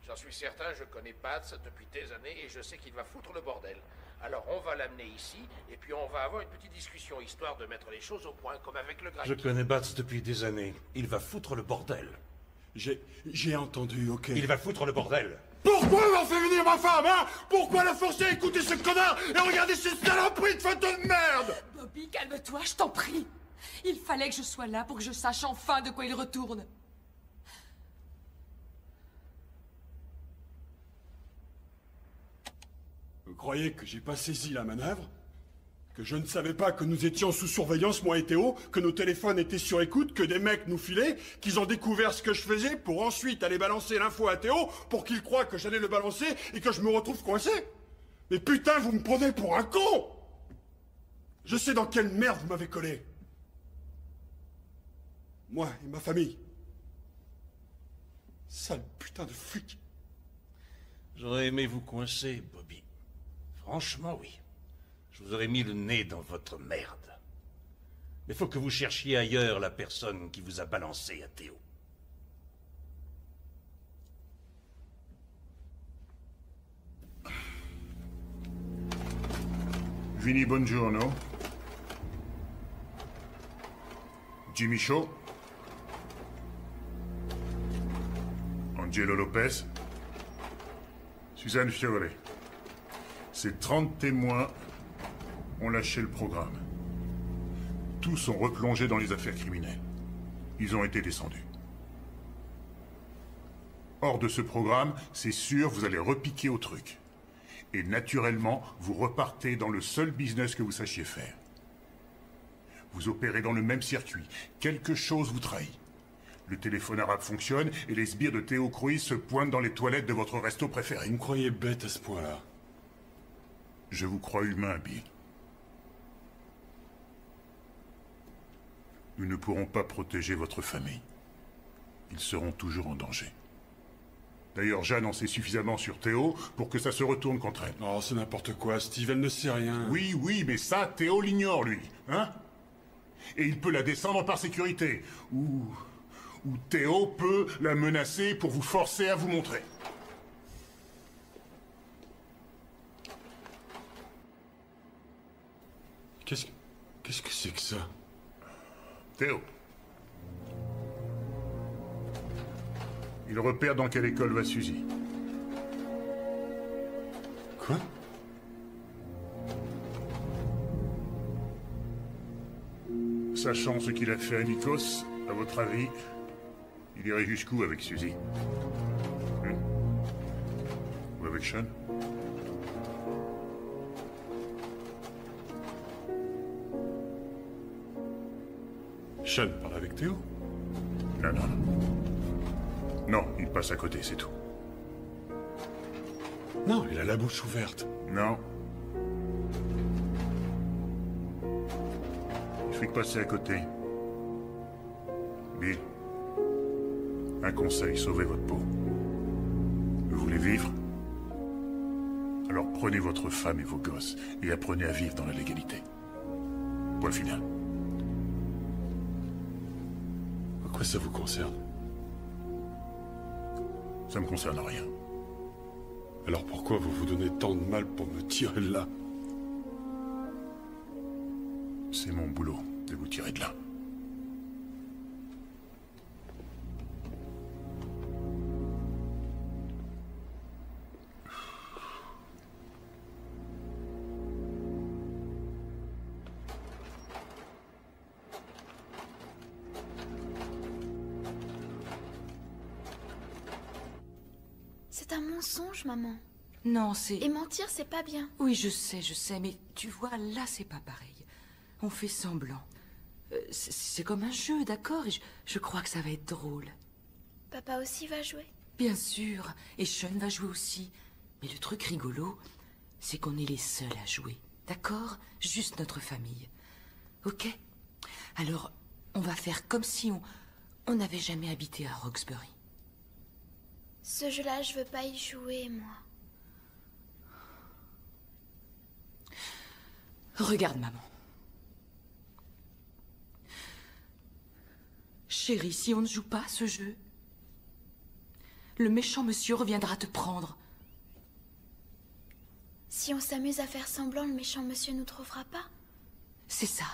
J'en suis certain, je connais Bats depuis des années et je sais qu'il va foutre le bordel. Alors on va l'amener ici et puis on va avoir une petite discussion histoire de mettre les choses au point comme avec le grec. Je connais Bats depuis des années. Il va foutre le bordel. J'ai entendu, ok. Il va foutre le bordel. Pourquoi avoir fait venir ma femme, hein? Pourquoi la forcer à écouter ce connard et regarder ces saloperies de photos de merde? Bobby, calme-toi, je t'en prie. Il fallait que je sois là pour que je sache enfin de quoi il retourne. Vous croyez que j'ai pas saisi la manœuvre? Que je ne savais pas que nous étions sous surveillance, moi et Théo, que nos téléphones étaient sur écoute, que des mecs nous filaient, qu'ils ont découvert ce que je faisais pour ensuite aller balancer l'info à Théo pour qu'il croie que j'allais le balancer et que je me retrouve coincé? Mais putain, vous me prenez pour un con! Je sais dans quelle merde vous m'avez collé. Moi et ma famille. Sale putain de flic. J'aurais aimé vous coincer, Bobby. Franchement, oui. Je vous aurais mis le nez dans votre merde. Mais faut que vous cherchiez ailleurs la personne qui vous a balancé à Théo. Vinny Bongiorno. Jimmy Shaw. Angelo Lopez. Suzanne Fiore. Ces 30 témoins ont lâché le programme. Tous ont replongé dans les affaires criminelles. Ils ont été descendus. Hors de ce programme, c'est sûr, vous allez repiquer au truc. Et naturellement, vous repartez dans le seul business que vous sachiez faire. Vous opérez dans le même circuit. Quelque chose vous trahit. Le téléphone arabe fonctionne et les sbires de Theo Cruz se pointent dans les toilettes de votre resto préféré. Vous me croyez bête à ce point-là? Je vous crois humain, Bill. Nous ne pourrons pas protéger votre famille. Ils seront toujours en danger. D'ailleurs, Jeanne en sait suffisamment sur Théo pour que ça se retourne contre elle. Oh, c'est n'importe quoi, Steve, elle ne sait rien. Oui, oui, mais ça, Théo l'ignore, lui. Hein? Et il peut la descendre par sécurité. Ou Théo peut la menacer pour vous forcer à vous montrer. Qu'est-ce que c'est que ça? Théo. Il repère dans quelle école va Suzy. Quoi? Sachant ce qu'il a fait à Nikos, à votre avis, il irait jusqu'où avec Suzy? Ou avec Sean? Sean parle avec Théo? Non, non, non. Non, il passe à côté, c'est tout. Non, il a la bouche ouverte. Non. Il fait que passer à côté. Bill, un conseil, sauvez votre peau. Vous voulez vivre? Alors prenez votre femme et vos gosses et apprenez à vivre dans la légalité. Point final. À quoi ça vous concerne? Ça me concerne rien. Alors pourquoi vous vous donnez tant de mal pour me tirer de là? C'est mon boulot de vous tirer de là. C'est un mensonge, maman. Non, c'est... Et mentir, c'est pas bien. Oui, je sais, mais tu vois, là, c'est pas pareil. On fait semblant. C'est comme un jeu, d'accord? Et je crois que ça va être drôle. Papa aussi va jouer. Bien sûr, et Sean va jouer aussi. Mais le truc rigolo, c'est qu'on est les seuls à jouer, d'accord? Juste notre famille. Ok? Alors, on va faire comme si on n'avait jamais habité à Roxbury. Ce jeu-là, je veux pas y jouer, moi. Regarde, maman. Chérie, si on ne joue pas à ce jeu, le méchant monsieur reviendra te prendre. Si on s'amuse à faire semblant, le méchant monsieur nous trouvera pas. C'est ça.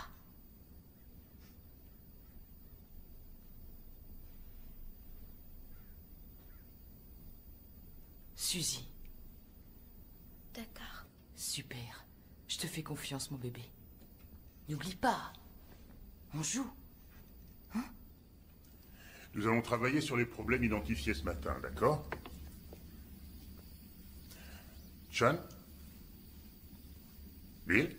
Suzy. D'accord. Super. Je te fais confiance, mon bébé. N'oublie pas. On joue. Hein? Nous allons travailler sur les problèmes identifiés ce matin, d'accord? Sean? Bill?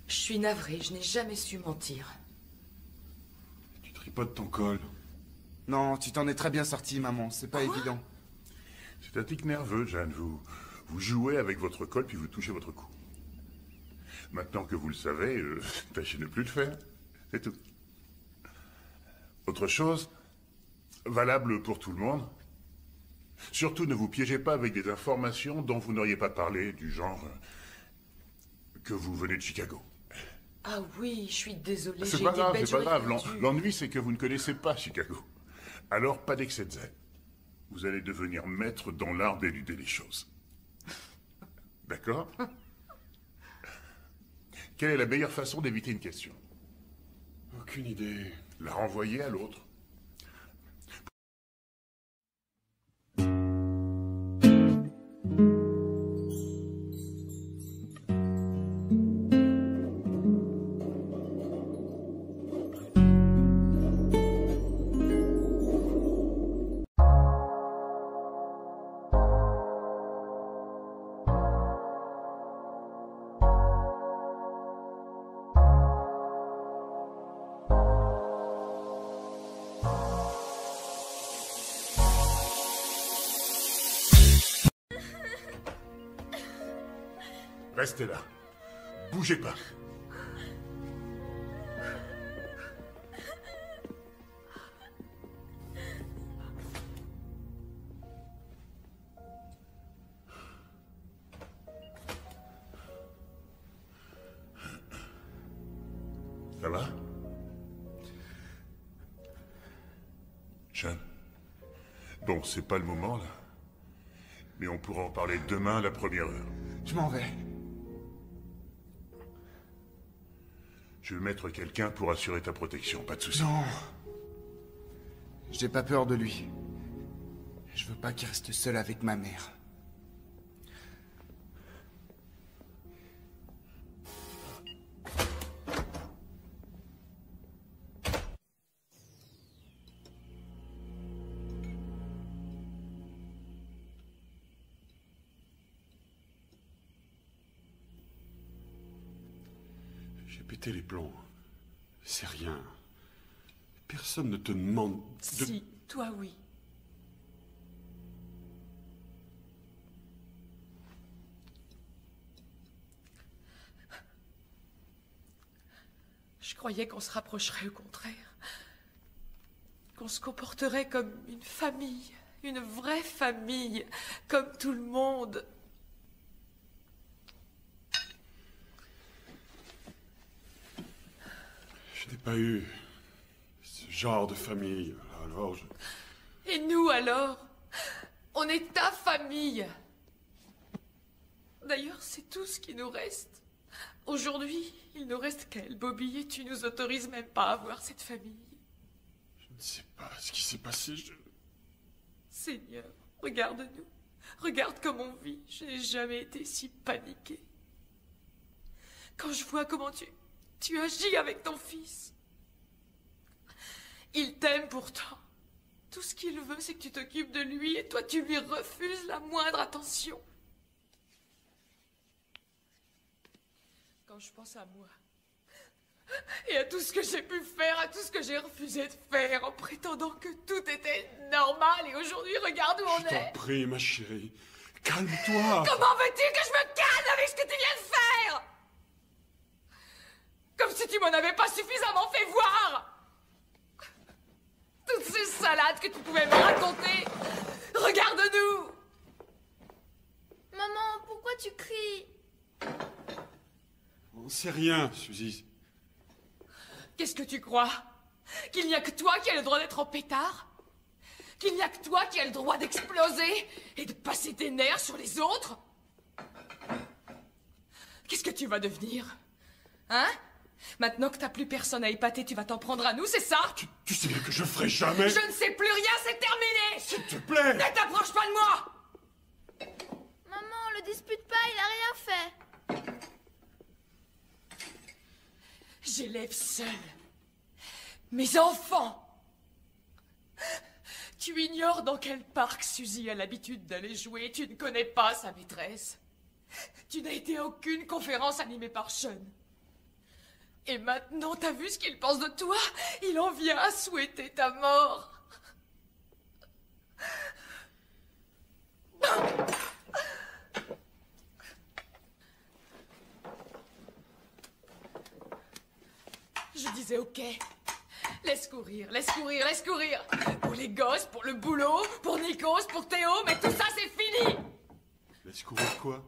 Je suis navrée, je n'ai jamais su mentir. Tu tripotes ton col. Non, tu t'en es très bien sorti, maman. C'est pas évident. C'est un tic nerveux, Jeanne. Vous jouez avec votre col puis vous touchez votre cou. Maintenant que vous le savez, tâchez de ne plus le faire. C'est tout. Autre chose, valable pour tout le monde. Surtout ne vous piégez pas avec des informations dont vous n'auriez pas parlé, du genre que vous venez de Chicago. Ah oui, je suis désolée. C'est j'ai pas été grave, bête, c'est pas j'aurais grave. pas dû. L'ennui, c'est que vous ne connaissez pas Chicago. Alors, pas d'excès de zèle. Vous allez devenir maître dans l'art d'éluder les choses. D'accord? Quelle est la meilleure façon d'éviter une question? Aucune idée. La renvoyer à l'autre. Restez là. Bougez pas. Ça va? Sean? Bon, c'est pas le moment, là. Mais on pourra en parler demain à la première heure. Je m'en vais. Je vais mettre quelqu'un pour assurer ta protection, pas de souci. Non. J'ai pas peur de lui. Je veux pas qu'il reste seul avec ma mère. J'ai pété les plombs. C'est rien. Personne ne te demande de... Si, toi oui. Je croyais qu'on se rapprocherait au contraire. Qu'on se comporterait comme une famille, une vraie famille, comme tout le monde. Je n'ai pas eu ce genre de famille, alors je... Et nous alors? On est ta famille. D'ailleurs, c'est tout ce qui nous reste. Aujourd'hui, il nous reste qu'elle, Bobby, et tu nous autorises même pas à voir cette famille. Je ne sais pas ce qui s'est passé, Seigneur, regarde-nous. Regarde comme on vit. Je n'ai jamais été si paniquée. Quand je vois comment tu agis avec ton fils. Il t'aime pourtant. Tout ce qu'il veut, c'est que tu t'occupes de lui et toi, tu lui refuses la moindre attention. Quand je pense à moi, et à tout ce que j'ai pu faire, à tout ce que j'ai refusé de faire, en prétendant que tout était normal, et aujourd'hui, regarde où on est. Je t'en prie, ma chérie, calme-toi. Comment veux-tu que je me calme avec ce que tu viens de faire? Comme si tu m'en avais pas suffisamment fait voir. Toutes ces salades que tu pouvais me raconter. Regarde-nous. Maman, pourquoi tu cries? On sait rien, Suzy. Qu'est-ce que tu crois? Qu'il n'y a que toi qui as le droit d'être en pétard? Qu'il n'y a que toi qui as le droit d'exploser et de passer tes nerfs sur les autres? Qu'est-ce que tu vas devenir? Hein? Maintenant que t'as plus personne à épater, tu vas t'en prendre à nous, c'est ça? Tu sais bien que je ferai jamais... Je ne sais plus rien, c'est terminé! S'il te plaît! Ne t'approche pas de moi! Maman, le dispute pas, il a rien fait. J'élève seule mes enfants. Tu ignores dans quel parc Suzy a l'habitude d'aller jouer. Tu ne connais pas sa maîtresse. Tu n'as été à aucune conférence animée par Sean. Et maintenant, t'as vu ce qu'il pense de toi? Il en vient à souhaiter ta mort. Je disais ok. Laisse courir, laisse courir, laisse courir. Pour les gosses, pour le boulot, pour Nikos, pour Théo, mais tout ça c'est fini. Laisse courir quoi?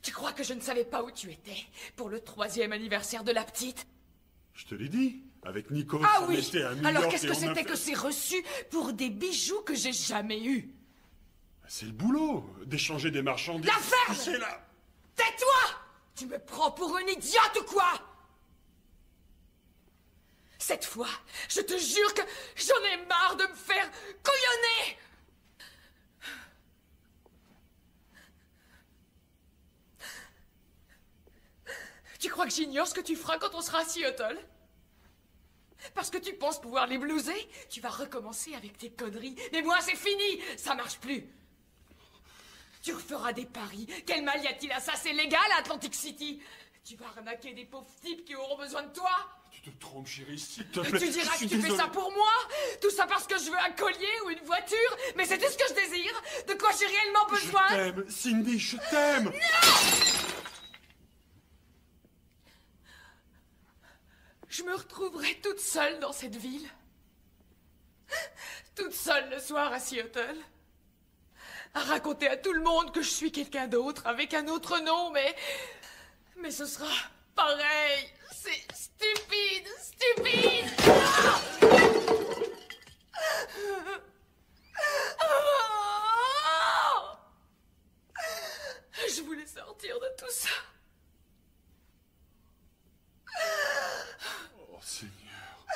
Tu crois que je ne savais pas où tu étais pour le 3e anniversaire de la petite? Je te l'ai dit. Avec Nikos, Ah on oui. était à New Alors York qu'est-ce et que on a c'était fait- que ces reçus pour des bijoux que j'ai jamais eus? C'est le boulot, d'échanger des marchandises. La ferme! Tu sais, là. Tais-toi! Tu me prends pour une idiote ou quoi? Cette fois, je te jure que j'en ai marre de me faire couillonner! Tu crois que j'ignore ce que tu feras quand on sera à Seattle? Parce que tu penses pouvoir les blouser? Tu vas recommencer avec tes conneries. Mais moi, c'est fini! Ça marche plus! Tu referas des paris. Quel mal y a-t-il à ça? C'est légal à Atlantic City. Tu vas arnaquer des pauvres types qui auront besoin de toi. Tu te trompes, chérie, s'il te Et plaît. tu diras Je que suis tu fais ça désolé. pour moi? Tout ça parce que je veux un collier ou une voiture? Mais c'est tout ce que je désire? De quoi j'ai réellement besoin? Je t'aime, Cindy, je t'aime. Non! Je me retrouverai toute seule dans cette ville. Toute seule le soir à Seattle. À raconter à tout le monde que je suis quelqu'un d'autre, avec un autre nom, mais ce sera pareil. C'est stupide, stupide. Ah! Je voulais sortir de tout ça. Oh, Seigneur.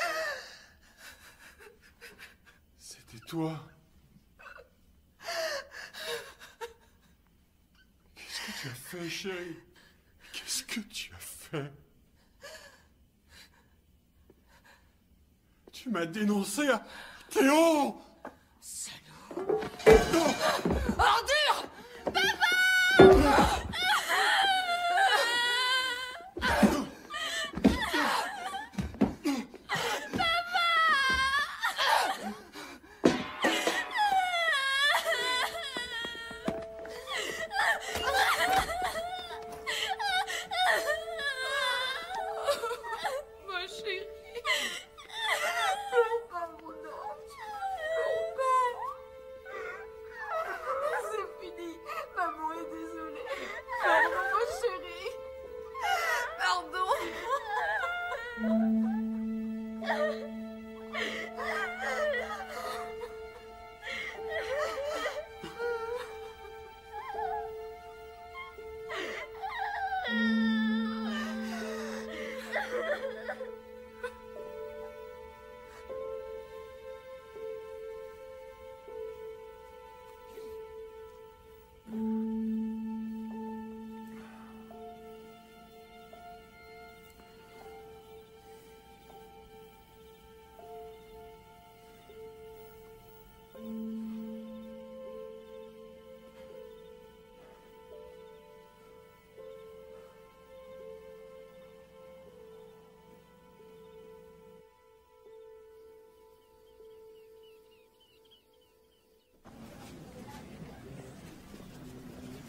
C'était toi. Qu'est-ce que tu as fait, chérie? Qu'est-ce que tu as fait? Tu m'as dénoncé à Théo! Salaud! Ordure! Papa!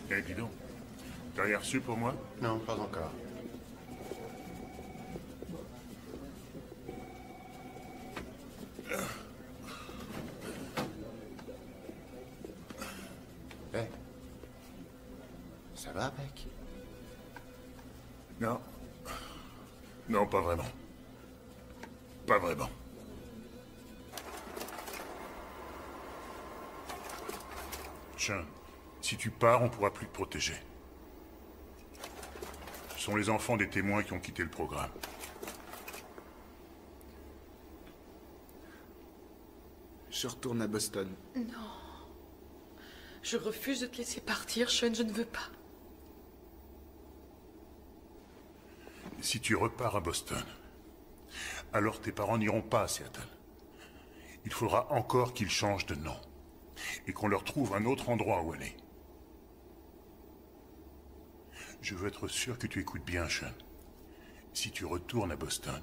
Eh, dis donc. T'as rien reçu pour moi? Non, pas encore. Eh. Ça va, Beck? Non. Non, pas vraiment. Pas vraiment. Sean, si tu pars, on pourra plus te protéger. Ce sont les enfants des témoins qui ont quitté le programme. Je retourne à Boston. Non. Je refuse de te laisser partir, Sean, je ne veux pas. Si tu repars à Boston, alors tes parents n'iront pas à Seattle. Il faudra encore qu'ils changent de nom. Et qu'on leur trouve un autre endroit où aller. Je veux être sûr que tu écoutes bien, Sean. Si tu retournes à Boston,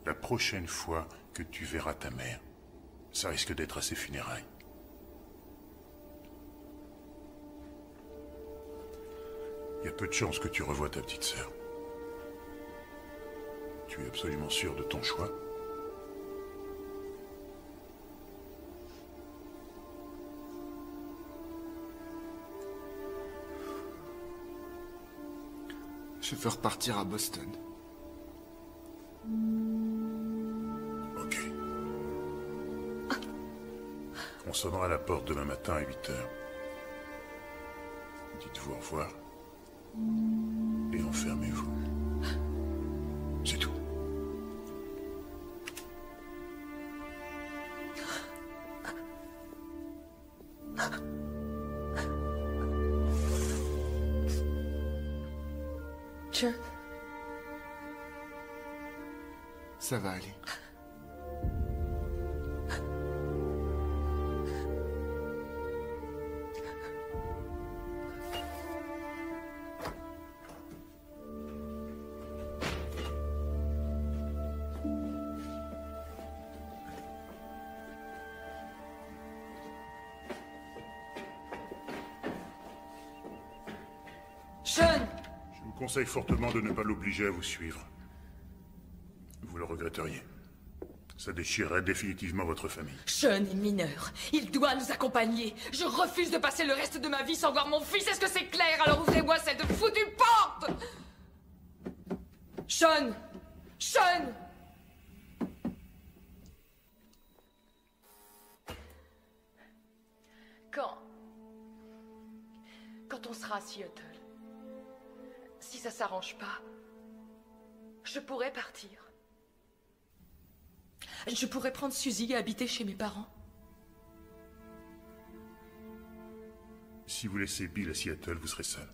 la prochaine fois que tu verras ta mère, ça risque d'être à ses funérailles. Il y a peu de chances que tu revoies ta petite sœur. Tu es absolument sûr de ton choix? Je veux repartir à Boston. Ok. On sonnera à la porte demain matin à 8 heures. Dites-vous au revoir. Et enfermez-vous. C'est tout. Sean. Ça va aller. Sean! Je vous conseille fortement de ne pas l'obliger à vous suivre. Vous le regretteriez. Ça déchirerait définitivement votre famille. Sean est mineur. Il doit nous accompagner. Je refuse de passer le reste de ma vie sans voir mon fils. Est-ce que c'est clair? Alors ouvrez-moi cette foutue porte! Sean! Sean! Quand on sera à Seattle, si ça s'arrange pas, je pourrais partir. Je pourrais prendre Suzy et habiter chez mes parents. Si vous laissez Bill à Seattle, vous serez seul.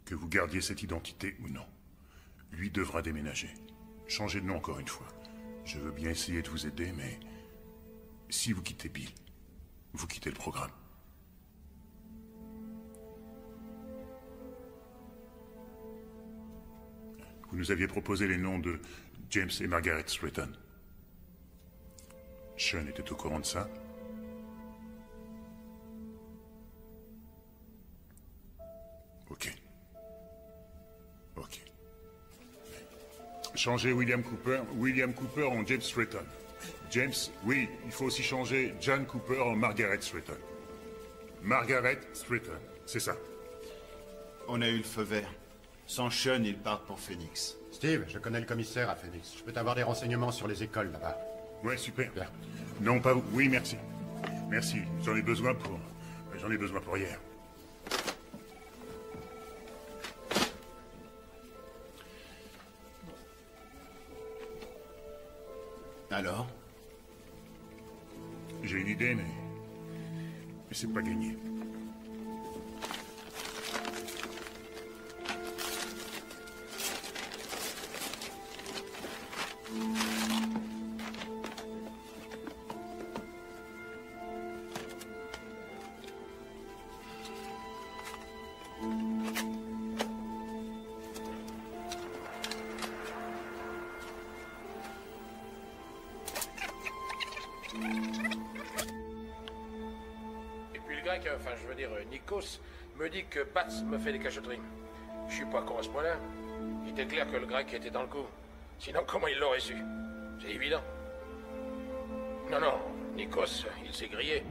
Que vous gardiez cette identité ou non, lui devra déménager. Changez de nom encore une fois. Je veux bien essayer de vous aider, mais si vous quittez Bill, vous quittez le programme. Vous nous aviez proposé les noms de James et Margaret Stratton. Sean était au courant de ça? Ok. Ok. Changez William Cooper en James Stratton. James, oui, il faut aussi changer John Cooper en Margaret Stratton. Margaret Stratton, c'est ça. On a eu le feu vert. Sans Sean, ils partent pour Phoenix. Steve, je connais le commissaire à Phoenix. Je peux t'avoir des renseignements sur les écoles là-bas. Ouais, super. Bien. Non, pas vous. Oui, merci. Merci. J'en ai besoin pour hier. Alors? J'ai une idée, mais c'est pas gagné. Et puis le grec, enfin je veux dire Nikos, me dit que Bats me fait des cachotteries. Je suis pas con à ce point-là. Il était clair que le grec était dans le coup. Sinon, comment il l'aurait su? C'est évident. Non, non, Nikos, il s'est grillé.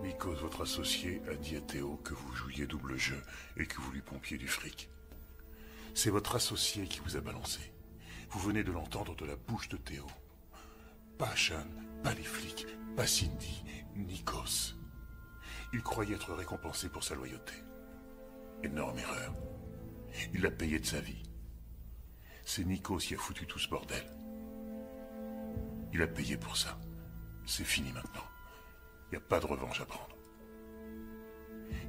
Nikos, votre associé, a dit à Théo que vous jouiez double jeu et que vous lui pompiez du fric. C'est votre associé qui vous a balancé. Vous venez de l'entendre de la bouche de Théo. Pas Sean, pas les flics, pas Cindy, Nikos. Il croyait être récompensé pour sa loyauté. Énorme erreur. Il l'a payé de sa vie. C'est Nikos qui a foutu tout ce bordel. Il a payé pour ça. C'est fini maintenant. Il n'y a pas de revanche à prendre.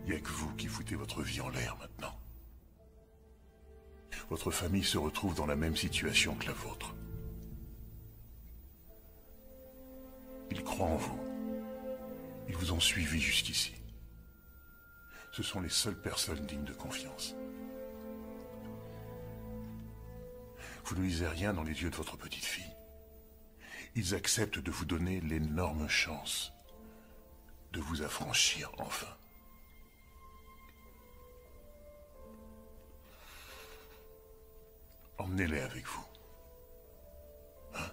Il n'y a que vous qui foutez votre vie en l'air maintenant. Votre famille se retrouve dans la même situation que la vôtre. Ils croient en vous. Ils vous ont suivi jusqu'ici. Ce sont les seules personnes dignes de confiance. Vous ne lisez rien dans les yeux de votre petite fille. Ils acceptent de vous donner l'énorme chance de vous affranchir enfin. Emmenez-les avec vous. Hein?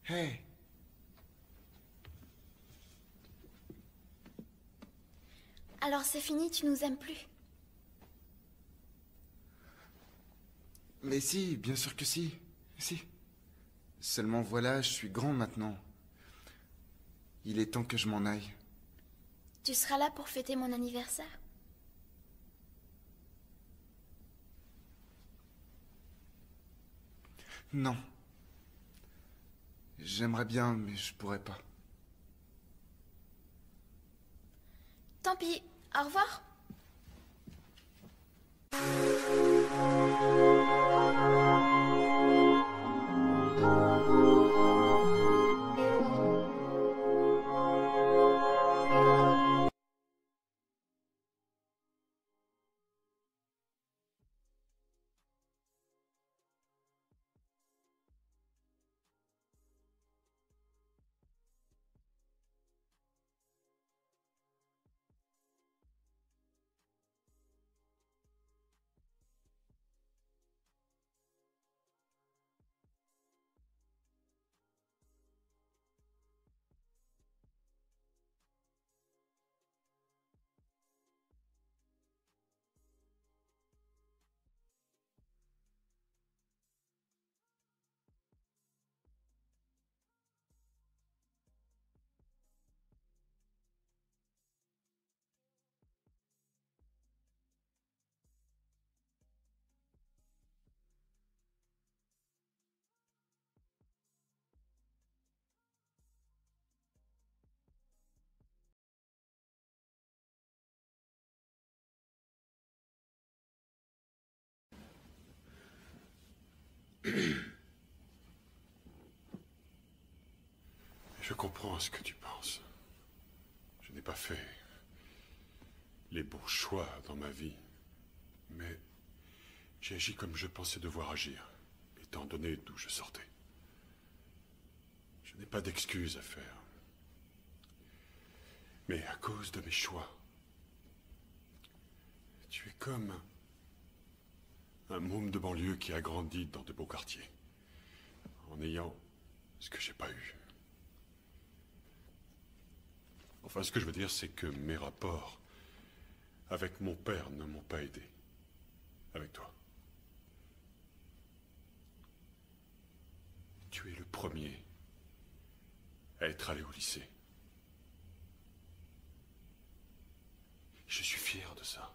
Hey. Alors c'est fini, tu nous aimes plus? Mais si, bien sûr que si. Si. Seulement voilà, je suis grand maintenant. Il est temps que je m'en aille. Tu seras là pour fêter mon anniversaire? Non. J'aimerais bien, mais je pourrais pas. Tant pis, au revoir. Je comprends ce que tu penses. Je n'ai pas fait les bons choix dans ma vie, mais j'ai agi comme je pensais devoir agir, étant donné d'où je sortais. Je n'ai pas d'excuses à faire. Mais à cause de mes choix, tu es comme un môme de banlieue qui a grandi dans de beaux quartiers, en ayant ce que j'ai pas eu. Enfin, ce que je veux dire, c'est que mes rapports avec mon père ne m'ont pas aidé. Avec toi. Tu es le premier à être allé au lycée. Je suis fier de ça.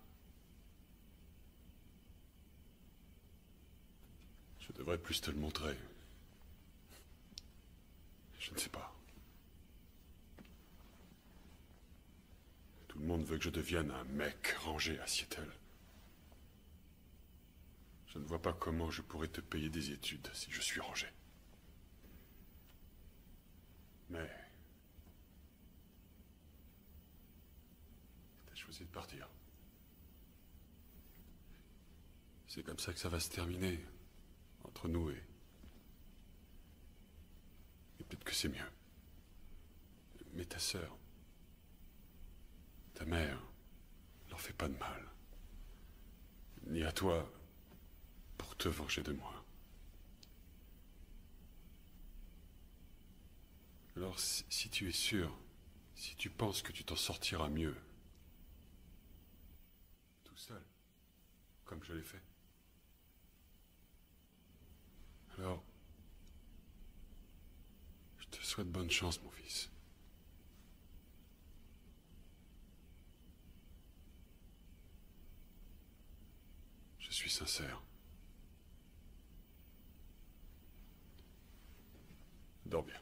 Je devrais plus te le montrer. Je ne sais pas. Tout le monde veut que je devienne un mec rangé à Seattle. Je ne vois pas comment je pourrais te payer des études si je suis rangé. Mais... t'as choisi de partir. C'est comme ça que ça va se terminer. Entre nous et peut-être que c'est mieux. Mais ta sœur, ta mère, leur fait pas de mal. Ni à toi, pour te venger de moi. Alors, si tu es sûr, si tu penses que tu t'en sortiras mieux, tout seul, comme je l'ai fait, alors, je te souhaite bonne chance, mon fils. Je suis sincère. Dors bien.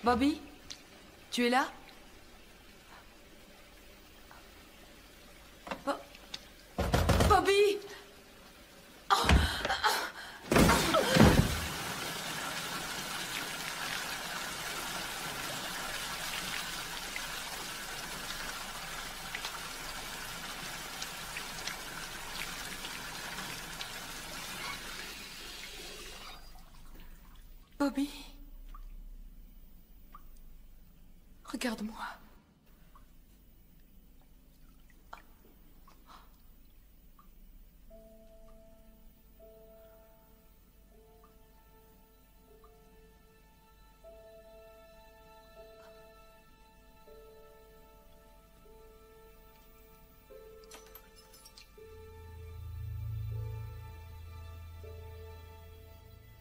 Bobby, tu es là? Bobby! Bobby. Regarde-moi.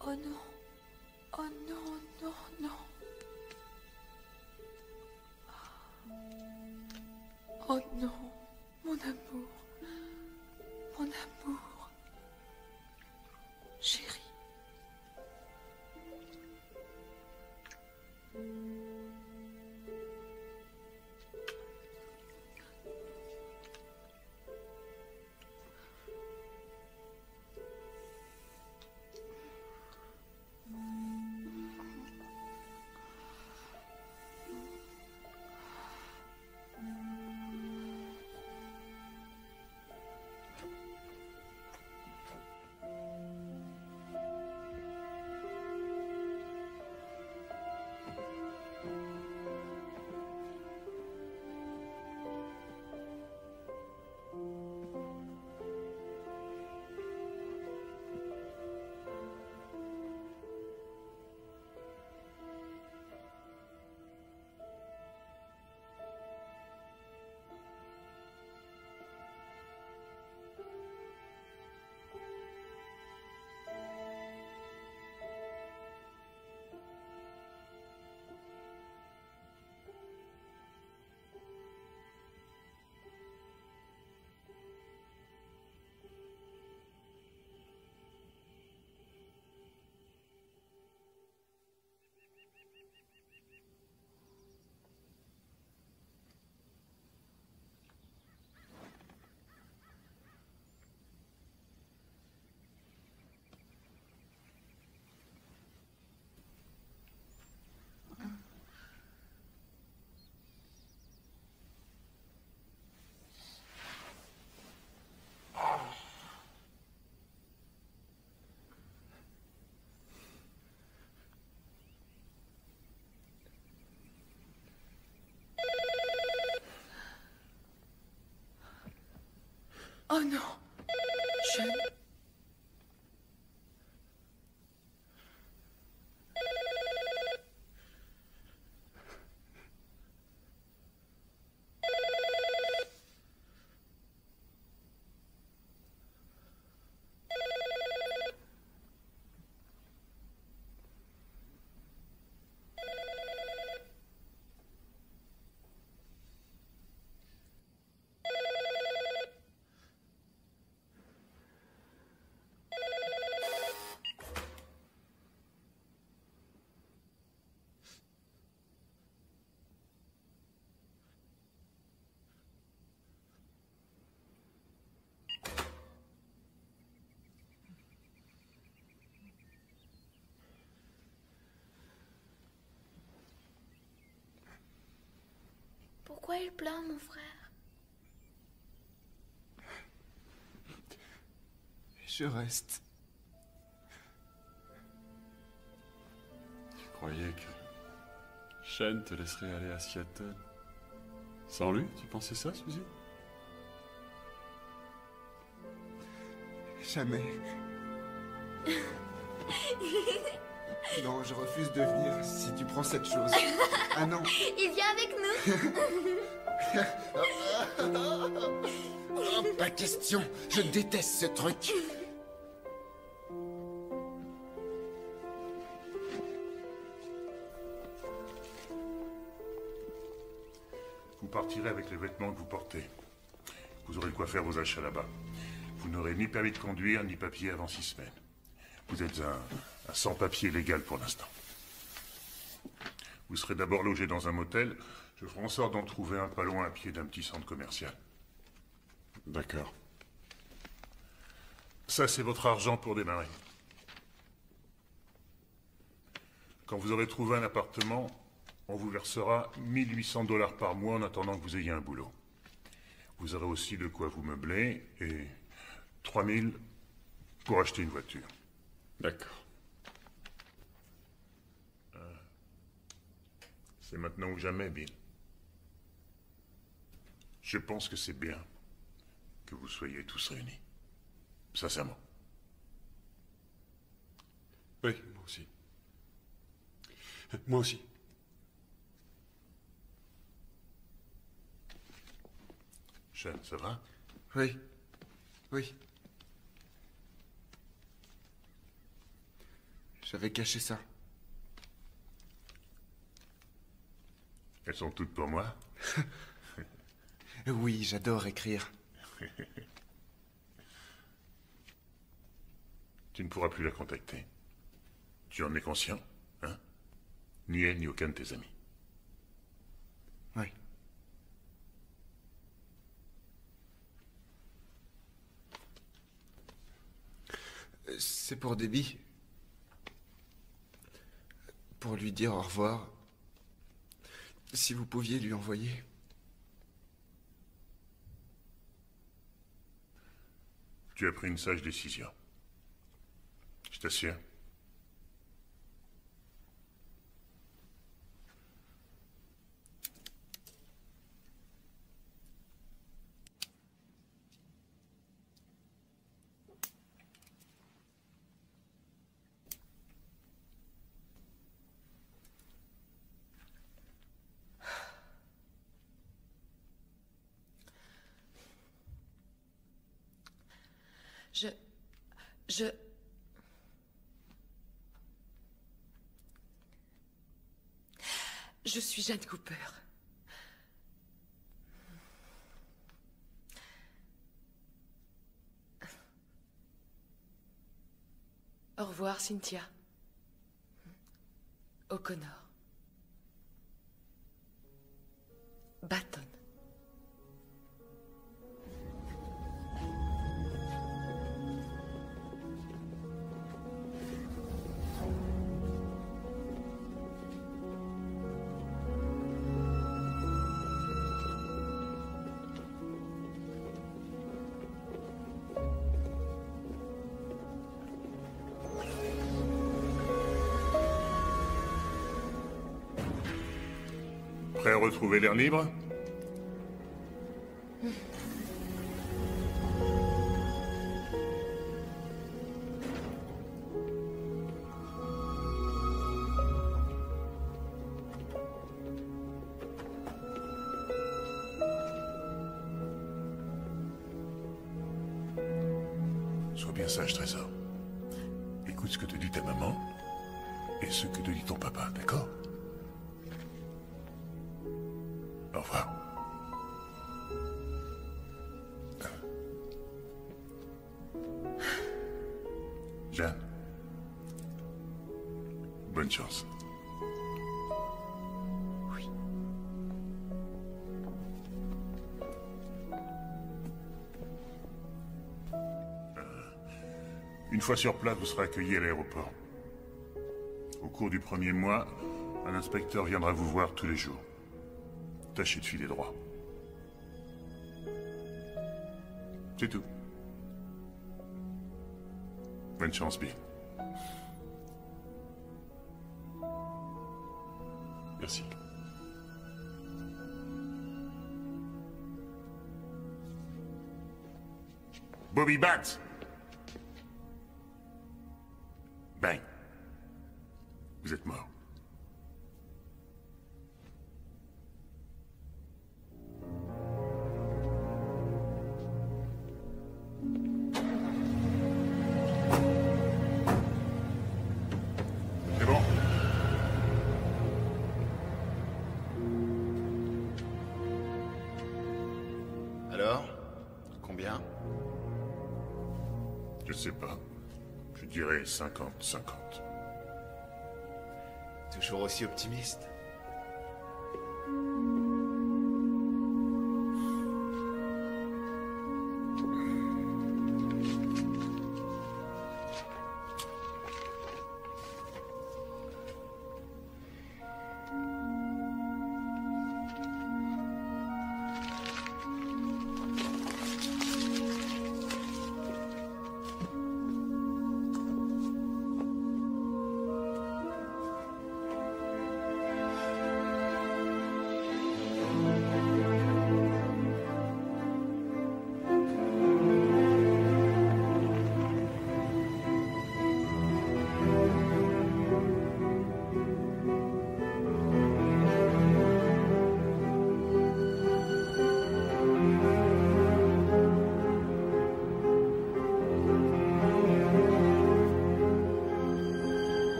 Oh non. Oh non, non, non. Oh non, mon amour. Mon amour. Chérie. Oh non. Sean. Pourquoi il pleure, mon frère? Je reste. Tu croyais que Sean te laisserait aller à Seattle? Sans lui, tu pensais ça, Suzy? Jamais. Non, je refuse de venir si tu prends cette chose. Ah non. Il vient avec nous. Oh, pas question. Je déteste ce truc. Vous partirez avec les vêtements que vous portez. Vous aurez de quoi faire vos achats là-bas. Vous n'aurez ni permis de conduire, ni papier avant 6 semaines. Vous êtes un sans-papier légal pour l'instant. Vous serez d'abord logé dans un motel. Je ferai en sorte d'en trouver un pas loin à pied d'un petit centre commercial. D'accord. Ça, c'est votre argent pour démarrer. Quand vous aurez trouvé un appartement, on vous versera 1800 $ par mois en attendant que vous ayez un boulot. Vous aurez aussi de quoi vous meubler et 3000 pour acheter une voiture. D'accord. C'est maintenant ou jamais, Bill. Je pense que c'est bien que vous soyez tous réunis. Sincèrement. Oui, moi aussi. Moi aussi. Sean, ça va? Oui. Oui. J'avais caché ça. Elles sont toutes pour moi? Oui, j'adore écrire. Tu ne pourras plus la contacter. Tu en es conscient, hein? Ni elle, ni aucun de tes amis. Oui. C'est pour Debbie. Pour lui dire au revoir. Si vous pouviez lui envoyer. Tu as pris une sage décision. Je t'assure. Je suis Jane Cooper. Au revoir, Cynthia. O'Connor. Baton. Prêt à retrouver l'air libre? Sois bien sage, Trésor. Écoute ce que te dit ta maman et ce que te dit ton papa, d'accord? Au revoir. Jeanne. Bonne chance. Oui. Une fois sur place, vous serez accueillis à l'aéroport. Au cours du premier mois, un inspecteur viendra vous voir tous les jours. Tâchez de filer droit. C'est tout. Bonne chance, Bill. Merci. Bobby Batts! Bang. Vous êtes mort. C'est bon. Alors? Combien? Je sais pas. Je dirais 50-50. Toujours aussi optimiste.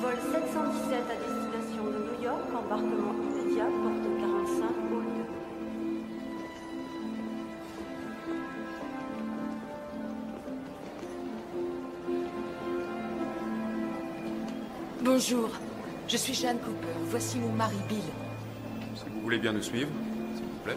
Vol 717 à destination de New York, embarquement immédiat, porte 45, hall 2. Bonjour, je suis Jeanne Cooper. Voici mon mari Bill. Si vous voulez bien nous suivre, s'il vous plaît.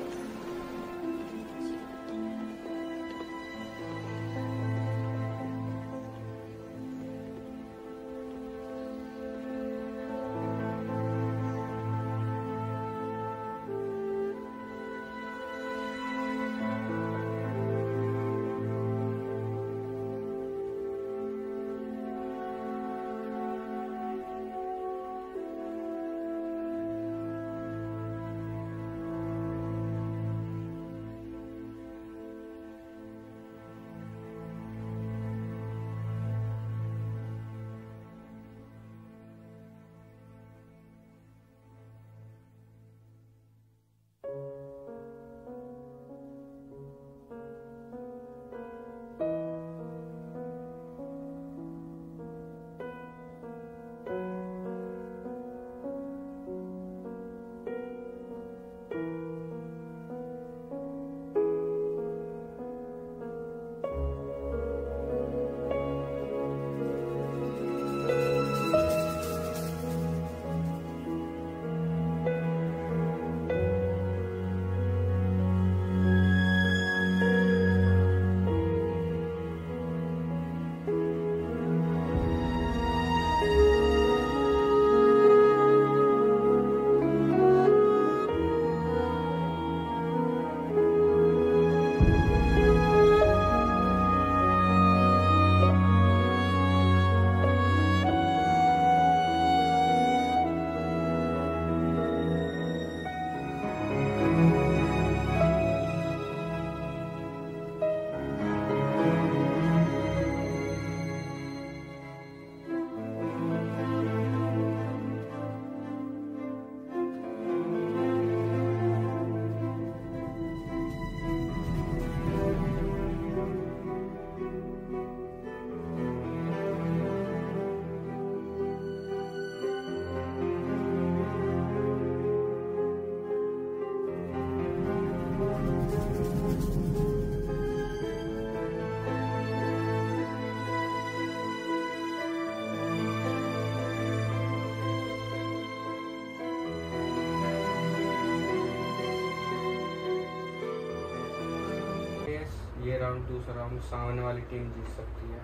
दूसरा राउंड सामने वाली टीम जीत सकती है।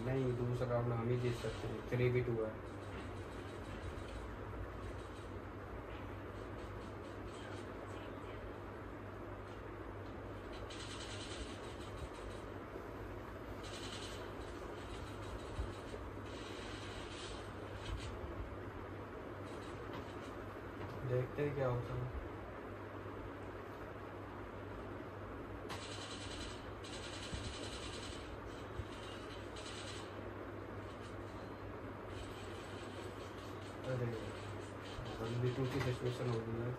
नहीं, दूसरा राउंड हम ही जीत सकते हैं। 3v2 है। देखते हैं क्या होता है। अरे 1v2 की सिचुएशन हो गई है।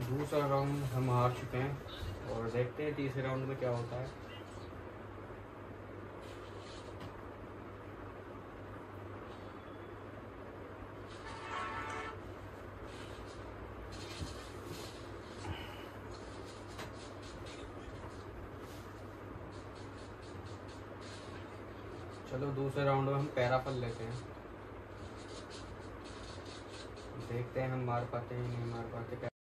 दूसरा राउंड हम हार चुके हैं और देखते हैं तीसरे राउंड में क्या होता है। चलो दूसरे राउंड में हम पैराफल लेते हैं। देखते हैं हम मार पाते हैं नहीं मार पाते।